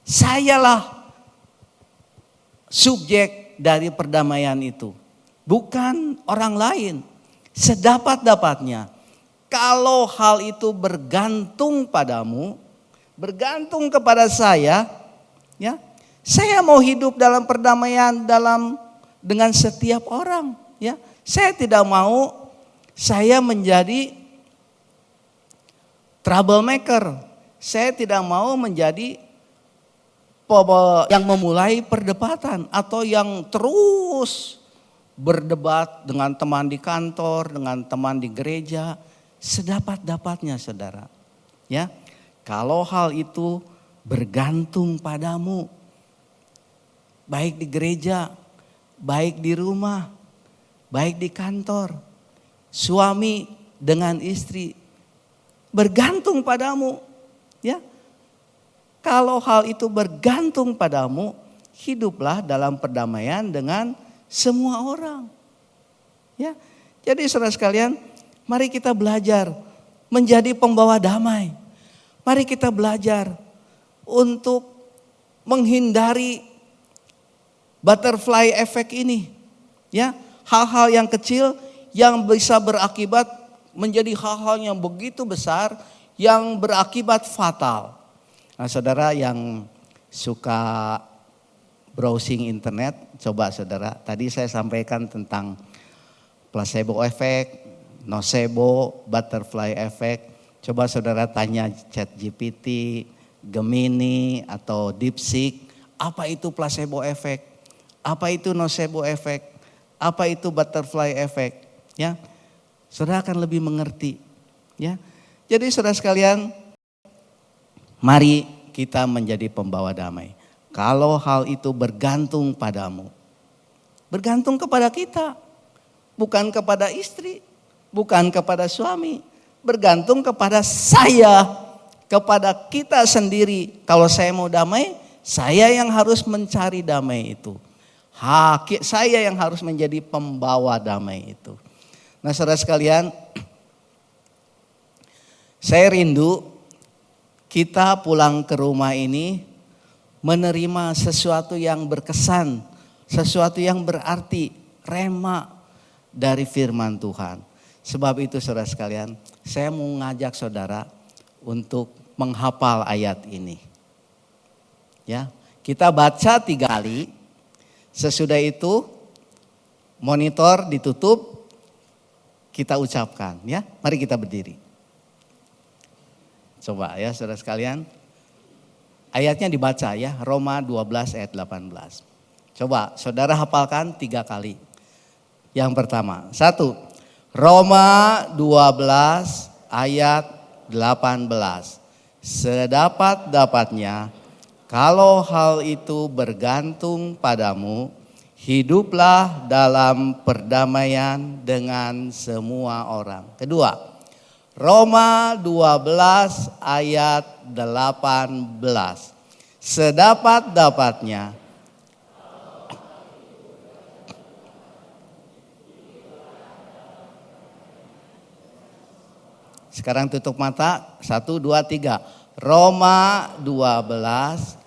Sayalah subjek dari perdamaian itu. Bukan orang lain. Sedapat-dapatnya. Kalau hal itu bergantung padamu, bergantung kepada saya, ya, saya mau hidup dalam perdamaian dengan setiap orang, ya. Saya tidak mau saya menjadi troublemaker. Saya tidak mau menjadi yang memulai perdebatan atau yang terus berdebat dengan teman di kantor, dengan teman di gereja, sedapat-dapatnya, saudara. Ya, kalau hal itu bergantung padamu, baik di gereja, baik di rumah, baik di kantor, suami dengan istri, bergantung padamu, ya. Kalau hal itu bergantung padamu, hiduplah dalam perdamaian dengan semua orang. Ya. Jadi saudara sekalian, mari kita belajar menjadi pembawa damai. Mari kita belajar untuk menghindari butterfly effect ini. Ya, hal-hal yang kecil yang bisa berakibat menjadi hal-hal yang begitu besar yang berakibat fatal. Nah, saudara yang suka browsing internet, coba saudara, tadi saya sampaikan tentang placebo effect, nocebo, butterfly effect. Coba saudara tanya ChatGPT, Gemini atau DeepSeek, apa itu placebo effect? Apa itu nocebo effect? Apa itu butterfly effect? Ya, saudara akan lebih mengerti. Ya, jadi saudara sekalian, mari kita menjadi pembawa damai. Kalau hal itu bergantung padamu, bergantung kepada kita, bukan kepada istri, bukan kepada suami, bergantung kepada saya, kepada kita sendiri. Kalau saya mau damai, saya yang harus mencari damai itu. Saya yang harus menjadi pembawa damai itu. Nah, saudara sekalian, saya rindu kita pulang ke rumah ini menerima sesuatu yang berkesan, sesuatu yang berarti, rema dari firman Tuhan. Sebab itu saudara sekalian, saya mau ngajak saudara untuk menghafal ayat ini. Ya, kita baca 3 kali. Sesudah itu monitor ditutup, kita ucapkan, ya. Mari kita berdiri. Coba ya saudara sekalian. Ayatnya dibaca ya, Roma 12 ayat 18. Coba saudara hafalkan 3 kali. Yang pertama, 1. Roma 12 ayat 18. Sedapat-dapatnya, kalau hal itu bergantung padamu, hiduplah dalam perdamaian dengan semua orang. Kedua, Roma 12 ayat 18. Sedapat-dapatnya. Sekarang tutup mata. 1, 2, 3. Roma 12.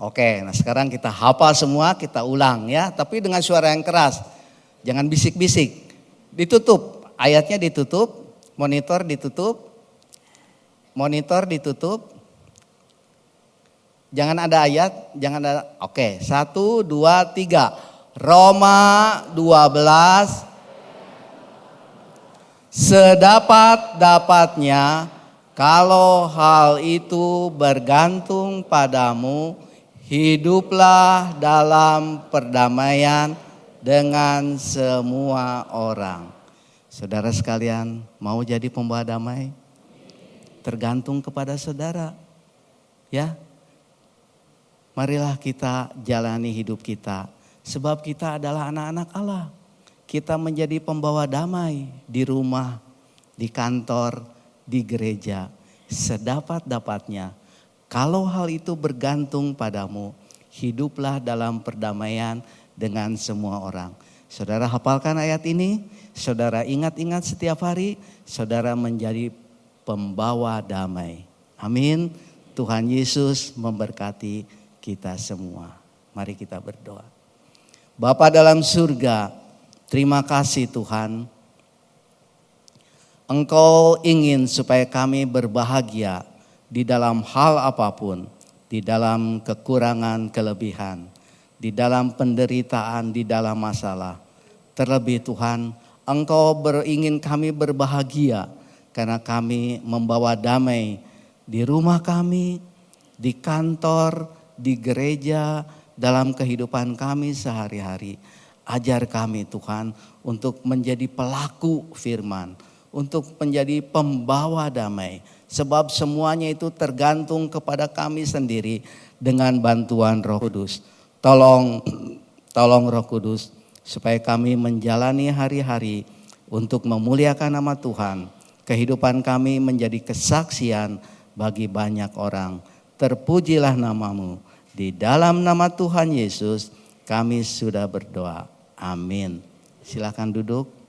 Oke, nah sekarang kita hafal semua, kita ulang ya. Tapi dengan suara yang keras. Jangan bisik-bisik. Ditutup, ayatnya ditutup, monitor ditutup. Monitor ditutup. Jangan ada ayat, jangan ada. Oke, 1, 2, 3. Roma 12. Sedapat-dapatnya, kalau hal itu bergantung padamu, hiduplah dalam perdamaian dengan semua orang. Saudara sekalian, mau jadi pembawa damai? Tergantung kepada saudara. Ya. Marilah kita jalani hidup kita. Sebab kita adalah anak-anak Allah. Kita menjadi pembawa damai di rumah, di kantor, di gereja. Sedapat-dapatnya. Kalau hal itu bergantung padamu, hiduplah dalam perdamaian dengan semua orang. Saudara hafalkan ayat ini, saudara ingat-ingat setiap hari, saudara menjadi pembawa damai. Amin. Tuhan Yesus memberkati kita semua. Mari kita berdoa. Bapa dalam surga, terima kasih Tuhan. Engkau ingin supaya kami berbahagia di dalam hal apapun, di dalam kekurangan, kelebihan, di dalam penderitaan, di dalam masalah. Terlebih Tuhan, Engkau ingin kami berbahagia karena kami membawa damai di rumah kami, di kantor, di gereja, dalam kehidupan kami sehari-hari. Ajar kami Tuhan untuk menjadi pelaku firman, untuk menjadi pembawa damai. Sebab semuanya itu tergantung kepada kami sendiri dengan bantuan Roh Kudus. Tolong Roh Kudus supaya kami menjalani hari-hari untuk memuliakan nama Tuhan. Kehidupan kami menjadi kesaksian bagi banyak orang. Terpujilah namamu. Di dalam nama Tuhan Yesus kami sudah berdoa. Amin. Silakan duduk.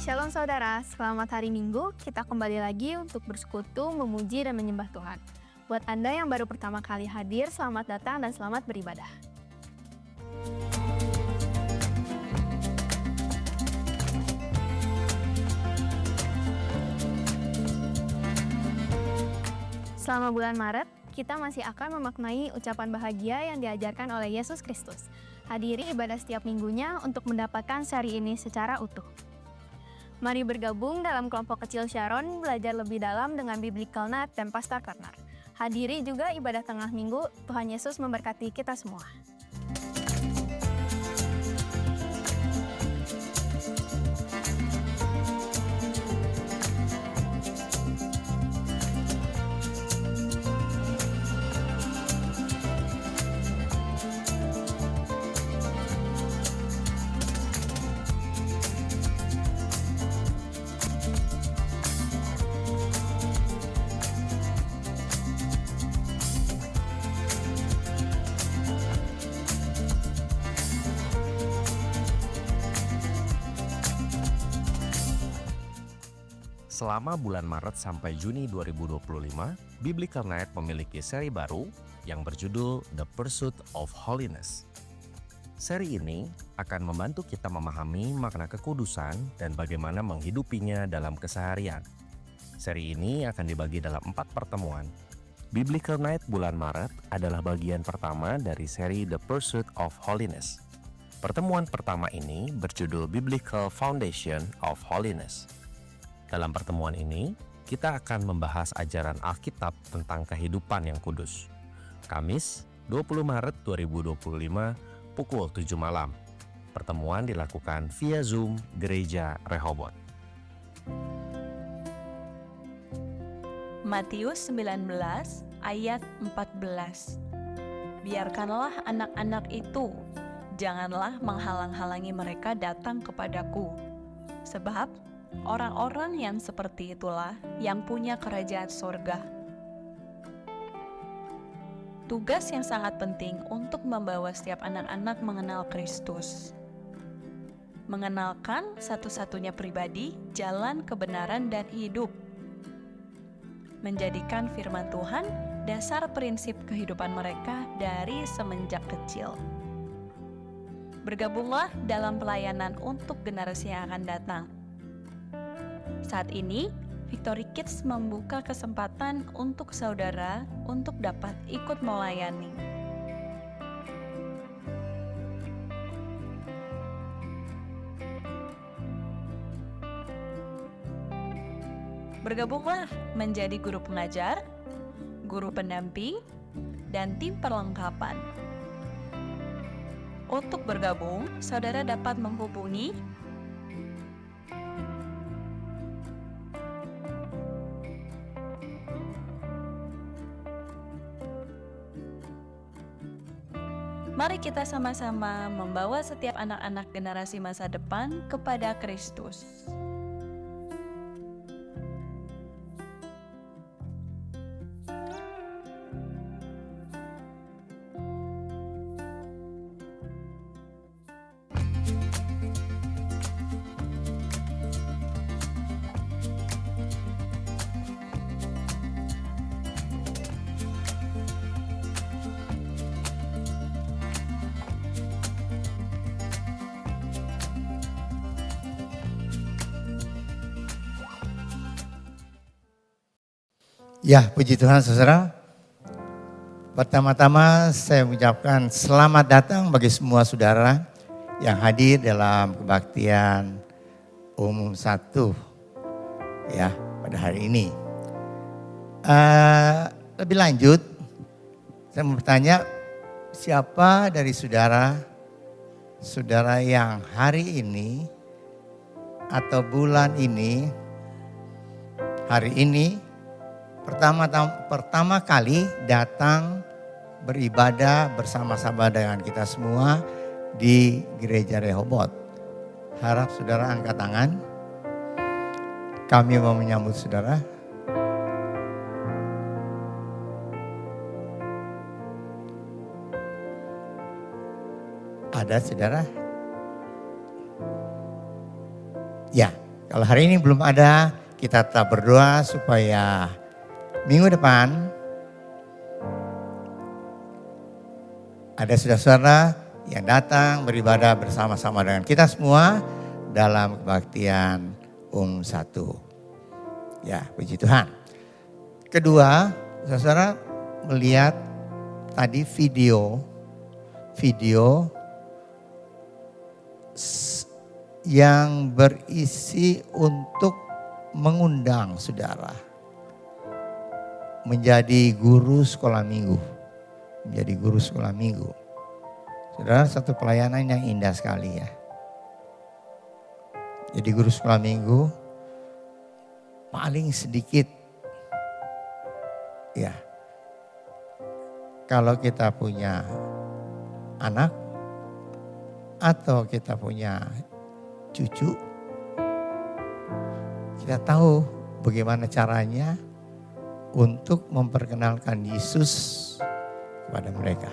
Shalom saudara, selamat hari Minggu. Kita kembali lagi untuk bersekutu, memuji dan menyembah Tuhan. Buat Anda yang baru pertama kali hadir, selamat datang dan selamat beribadah. Selama bulan Maret, kita masih akan memaknai ucapan bahagia yang diajarkan oleh Yesus Kristus. Hadiri ibadah setiap minggunya untuk mendapatkan seri ini secara utuh. Mari bergabung dalam kelompok kecil Sharon, belajar lebih dalam dengan Biblical Night dan Pastor Corner. Hadiri juga ibadah tengah minggu. Tuhan Yesus memberkati kita semua. Selama bulan Maret sampai Juni 2025, Biblical Night memiliki seri baru yang berjudul The Pursuit of Holiness. Seri ini akan membantu kita memahami makna kekudusan dan bagaimana menghidupinya dalam keseharian. Seri ini akan dibagi dalam 4 pertemuan. Biblical Night bulan Maret adalah bagian pertama dari seri The Pursuit of Holiness. Pertemuan pertama ini berjudul Biblical Foundation of Holiness. Dalam pertemuan ini, kita akan membahas ajaran Alkitab tentang kehidupan yang kudus. Kamis, 20 Maret 2025, pukul 7 malam. Pertemuan dilakukan via Zoom Gereja Rehoboth. Matius 19 ayat 14. Biarkanlah anak-anak itu, janganlah menghalang-halangi mereka datang kepadaku. Sebab orang-orang yang seperti itulah yang punya kerajaan sorga. Tugas yang sangat penting untuk membawa setiap anak-anak mengenal Kristus. Mengenalkan satu-satunya pribadi, jalan kebenaran dan hidup. Menjadikan firman Tuhan dasar prinsip kehidupan mereka dari semenjak kecil. Bergabunglah dalam pelayanan untuk generasi yang akan datang. Saat ini, Victory Kids membuka kesempatan untuk saudara untuk dapat ikut melayani. Bergabunglah menjadi guru pengajar, guru pendamping, dan tim perlengkapan. Untuk bergabung, saudara dapat menghubungi Mari kita sama-sama membawa setiap anak-anak generasi masa depan kepada Kristus. Ya, puji Tuhan saudara. Pertama-tama saya mengucapkan selamat datang bagi semua saudara yang hadir dalam kebaktian umum 1 ya pada hari ini. Lebih lanjut, saya mau bertanya, siapa dari saudara yang hari ini atau bulan ini, hari ini pertama kali datang beribadah bersama-sama dengan kita semua di Gereja Rehoboth? Harap saudara angkat tangan. Kami mau menyambut saudara. Ada saudara? Ya, kalau hari ini belum ada, kita tetap berdoa supaya minggu depan ada saudara-saudara yang datang beribadah bersama-sama dengan kita semua dalam kebaktian 1. Ya, puji Tuhan. Kedua, saudara melihat tadi video yang berisi untuk mengundang saudara menjadi guru sekolah minggu. Saudara, satu pelayanan yang indah sekali ya. Jadi guru sekolah minggu paling sedikit ya. Kalau kita punya anak atau kita punya cucu, kita tahu bagaimana caranya untuk memperkenalkan Yesus kepada mereka.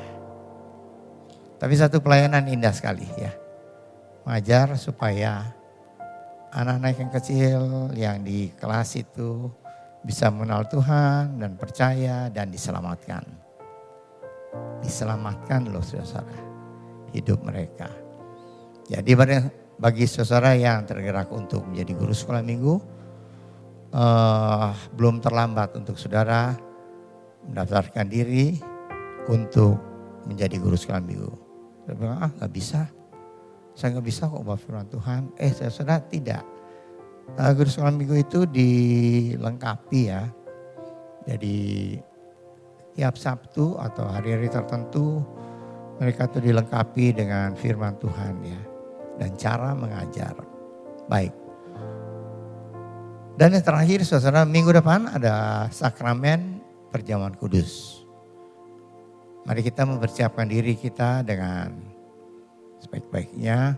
Tapi satu pelayanan indah sekali ya. Mengajar supaya anak-anak yang kecil yang di kelas itu bisa mengenal Tuhan dan percaya dan diselamatkan. Diselamatkan loh saudara, hidup mereka. Jadi bagi saudara yang tergerak untuk menjadi guru sekolah minggu, belum terlambat untuk saudara mendaftarkan diri untuk menjadi guru sekolah minggu. Saya bilang, gak bisa. Saya gak bisa kok bawa firman Tuhan. Saudara tidak. Guru sekolah minggu itu dilengkapi ya. Jadi tiap Sabtu atau hari-hari tertentu mereka itu dilengkapi dengan firman Tuhan ya. Dan cara mengajar. Baik. Dan yang terakhir saudara, minggu depan ada sakramen perjamuan kudus. Mari kita mempersiapkan diri kita dengan sebaik-baiknya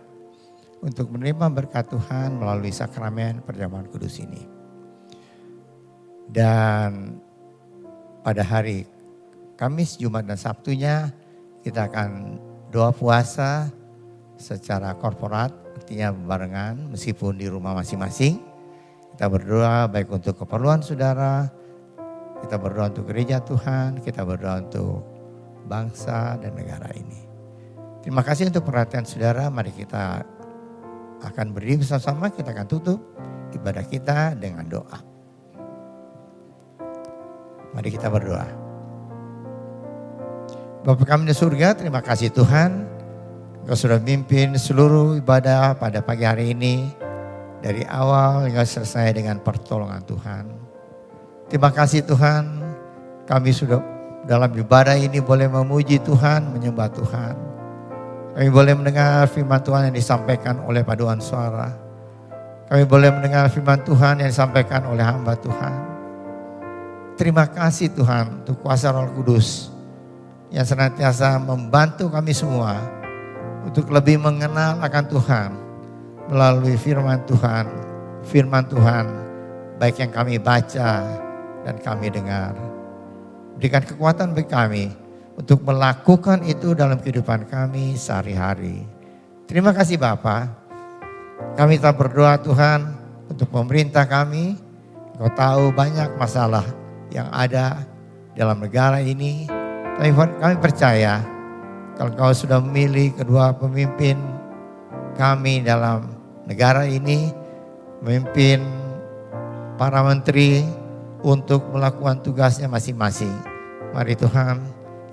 untuk menerima berkat Tuhan melalui sakramen perjamuan kudus ini. Dan pada hari Kamis, Jumat, dan Sabtunya kita akan doa puasa secara korporat, artinya barengan meskipun di rumah masing-masing. Kita berdoa baik untuk keperluan saudara, kita berdoa untuk gereja Tuhan, kita berdoa untuk bangsa dan negara ini. Terima kasih untuk perhatian saudara. Mari kita akan berdiri bersama-sama, kita akan tutup ibadah kita dengan doa. Mari kita berdoa. Bapa kami di surga, terima kasih Tuhan. Engkau sudah memimpin seluruh ibadah pada pagi hari ini. Dari awal hingga selesai dengan pertolongan Tuhan. Terima kasih Tuhan, kami sudah dalam ibadah ini boleh memuji Tuhan, menyembah Tuhan. Kami boleh mendengar firman Tuhan yang disampaikan oleh paduan suara. Kami boleh mendengar firman Tuhan yang disampaikan oleh hamba Tuhan. Terima kasih Tuhan untuk kuasa Roh Kudus yang senantiasa membantu kami semua untuk lebih mengenal akan Tuhan melalui firman Tuhan. Firman Tuhan baik yang kami baca dan kami dengar. Berikan kekuatan bagi kami untuk melakukan itu dalam kehidupan kami sehari-hari. Terima kasih Bapa. Kami telah berdoa Tuhan untuk pemerintah kami. Engkau tahu banyak masalah yang ada dalam negara ini. Tapi kami percaya kalau Engkau sudah memilih kedua pemimpin kami dalam negara ini, memimpin para menteri untuk melakukan tugasnya masing-masing. Mari Tuhan,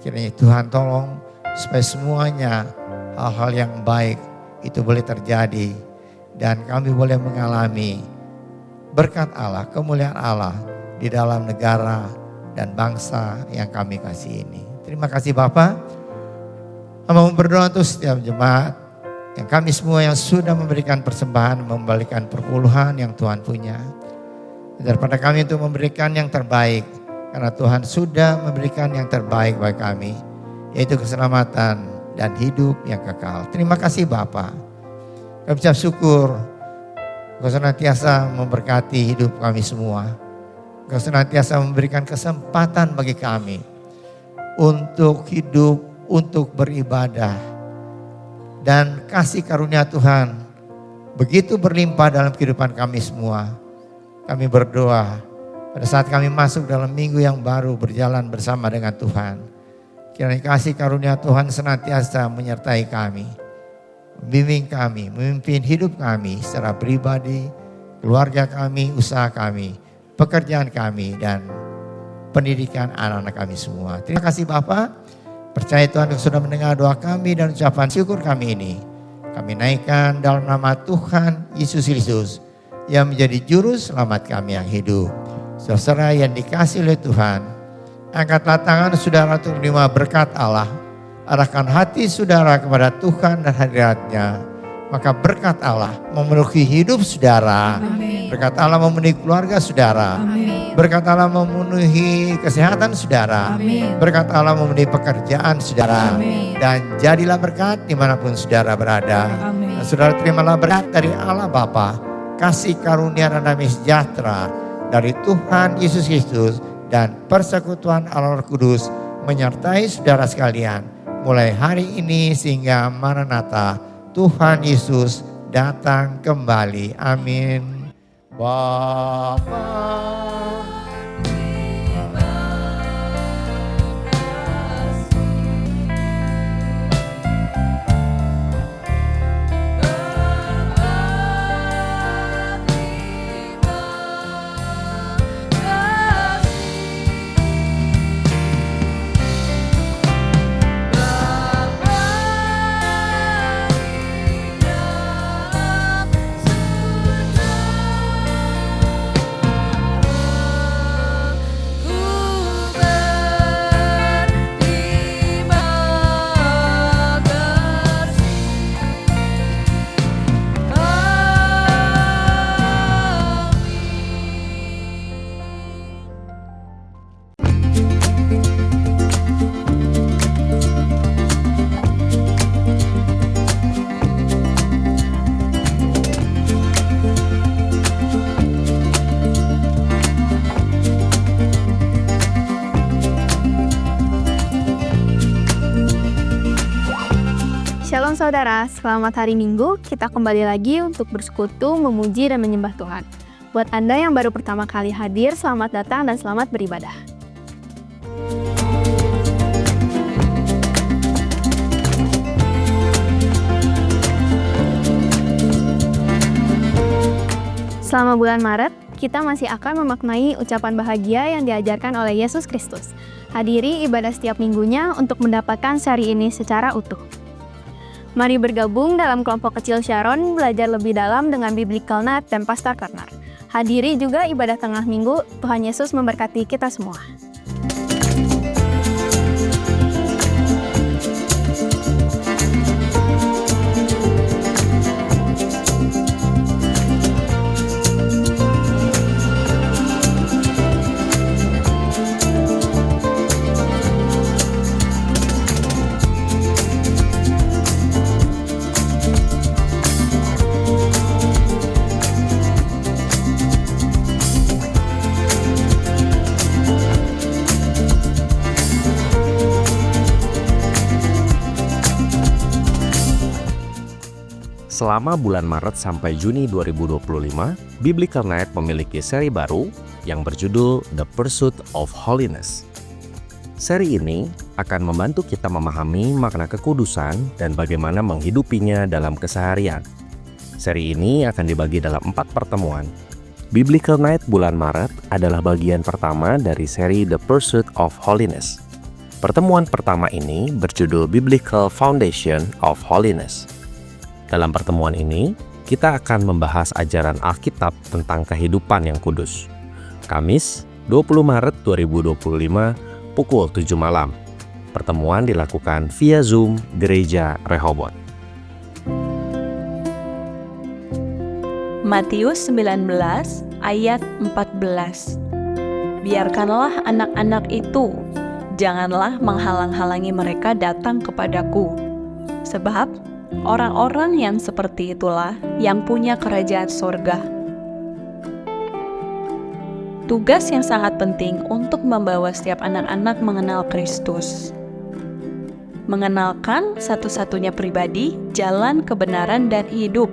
kiranya Tuhan tolong supaya semuanya hal-hal yang baik itu boleh terjadi. Dan kami boleh mengalami berkat Allah, kemuliaan Allah di dalam negara dan bangsa yang kami kasih ini. Terima kasih Bapak. Kami berdoa untuk setiap jemaat yang kami semua yang sudah memberikan persembahan, memberikan perpuluhan yang Tuhan punya. Daripada kami untuk memberikan yang terbaik. Karena Tuhan sudah memberikan yang terbaik bagi kami, yaitu keselamatan dan hidup yang kekal. Terima kasih Bapa. Kami ucap syukur, Engkau senantiasa memberkati hidup kami semua. Engkau senantiasa memberikan kesempatan bagi kami untuk hidup, untuk beribadah. Dan kasih karunia Tuhan begitu berlimpah dalam kehidupan kami semua. Kami berdoa pada saat kami masuk dalam minggu yang baru berjalan bersama dengan Tuhan. Kiranya kasih karunia Tuhan senantiasa menyertai kami. Membimbing kami, memimpin hidup kami secara pribadi, keluarga kami, usaha kami, pekerjaan kami, dan pendidikan anak-anak kami semua. Terima kasih Bapak. Percaya Tuhan yang sudah mendengar doa kami dan ucapan syukur kami ini. Kami naikkan dalam nama Tuhan Yesus Kristus yang menjadi juru selamat kami yang hidup. Saudara yang dikasih oleh Tuhan, angkatlah tangan saudara untuk menerima berkat Allah. Arahkan hati saudara kepada Tuhan dan hadirat-Nya. Maka berkat Allah memenuhi hidup saudara. Amin. Berkat Allah memenuhi keluarga saudara. Amin. Berkat Allah memenuhi kesehatan saudara. Amin. Berkat Allah memenuhi pekerjaan saudara. Amin. Dan jadilah berkat dimanapun saudara berada. Amin. Dan saudara terimalah berkat dari Allah Bapa, kasih karunia dan damai sejahtera dari Tuhan Yesus Kristus dan persekutuan Allah Roh Kudus menyertai saudara sekalian mulai hari ini sehingga Maranatha, Tuhan Yesus datang kembali. Amin. Bapa. Shalom saudara, selamat hari Minggu. Kita kembali lagi untuk bersekutu, memuji, dan menyembah Tuhan. Buat Anda yang baru pertama kali hadir, selamat datang dan selamat beribadah. Selama bulan Maret, kita masih akan memaknai ucapan bahagia yang diajarkan oleh Yesus Kristus. Hadiri ibadah setiap minggunya untuk mendapatkan seri ini secara utuh. Mari bergabung dalam kelompok kecil Sharon, belajar lebih dalam dengan Biblical Night dan Pastor Turner. Hadiri juga ibadah tengah minggu. Tuhan Yesus memberkati kita semua. Selama bulan Maret sampai Juni 2025, Biblical Night memiliki seri baru yang berjudul The Pursuit of Holiness. Seri ini akan membantu kita memahami makna kekudusan dan bagaimana menghidupinya dalam keseharian. Seri ini akan dibagi dalam 4 pertemuan. Biblical Night bulan Maret adalah bagian pertama dari seri The Pursuit of Holiness. Pertemuan pertama ini berjudul Biblical Foundation of Holiness. Dalam pertemuan ini, kita akan membahas ajaran Alkitab tentang kehidupan yang kudus. Kamis, 20 Maret 2025, pukul 7 malam. Pertemuan dilakukan via Zoom Gereja Rehoboth. Matius 19 ayat 14. Biarkanlah anak-anak itu, janganlah menghalang-halangi mereka datang kepadaku. Sebab orang-orang yang seperti itulah yang punya kerajaan sorga. Tugas yang sangat penting untuk membawa setiap anak-anak mengenal Kristus. Mengenalkan satu-satunya pribadi, jalan kebenaran dan hidup.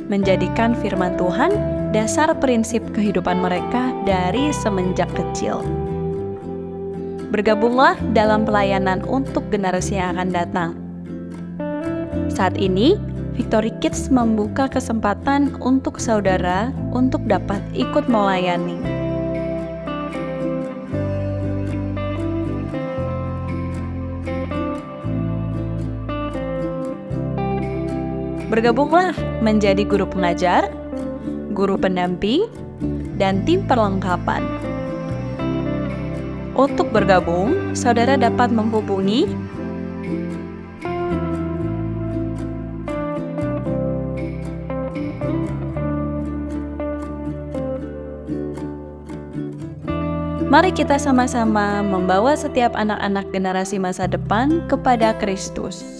Menjadikan firman Tuhan dasar prinsip kehidupan mereka dari semenjak kecil. Bergabunglah dalam pelayanan untuk generasi yang akan datang. Saat ini, Victory Kids membuka kesempatan untuk saudara untuk dapat ikut melayani. Bergabunglah menjadi guru pengajar, guru pendamping, dan tim perlengkapan. Untuk bergabung, saudara dapat menghubungi Mari kita sama-sama membawa setiap anak-anak generasi masa depan kepada Kristus.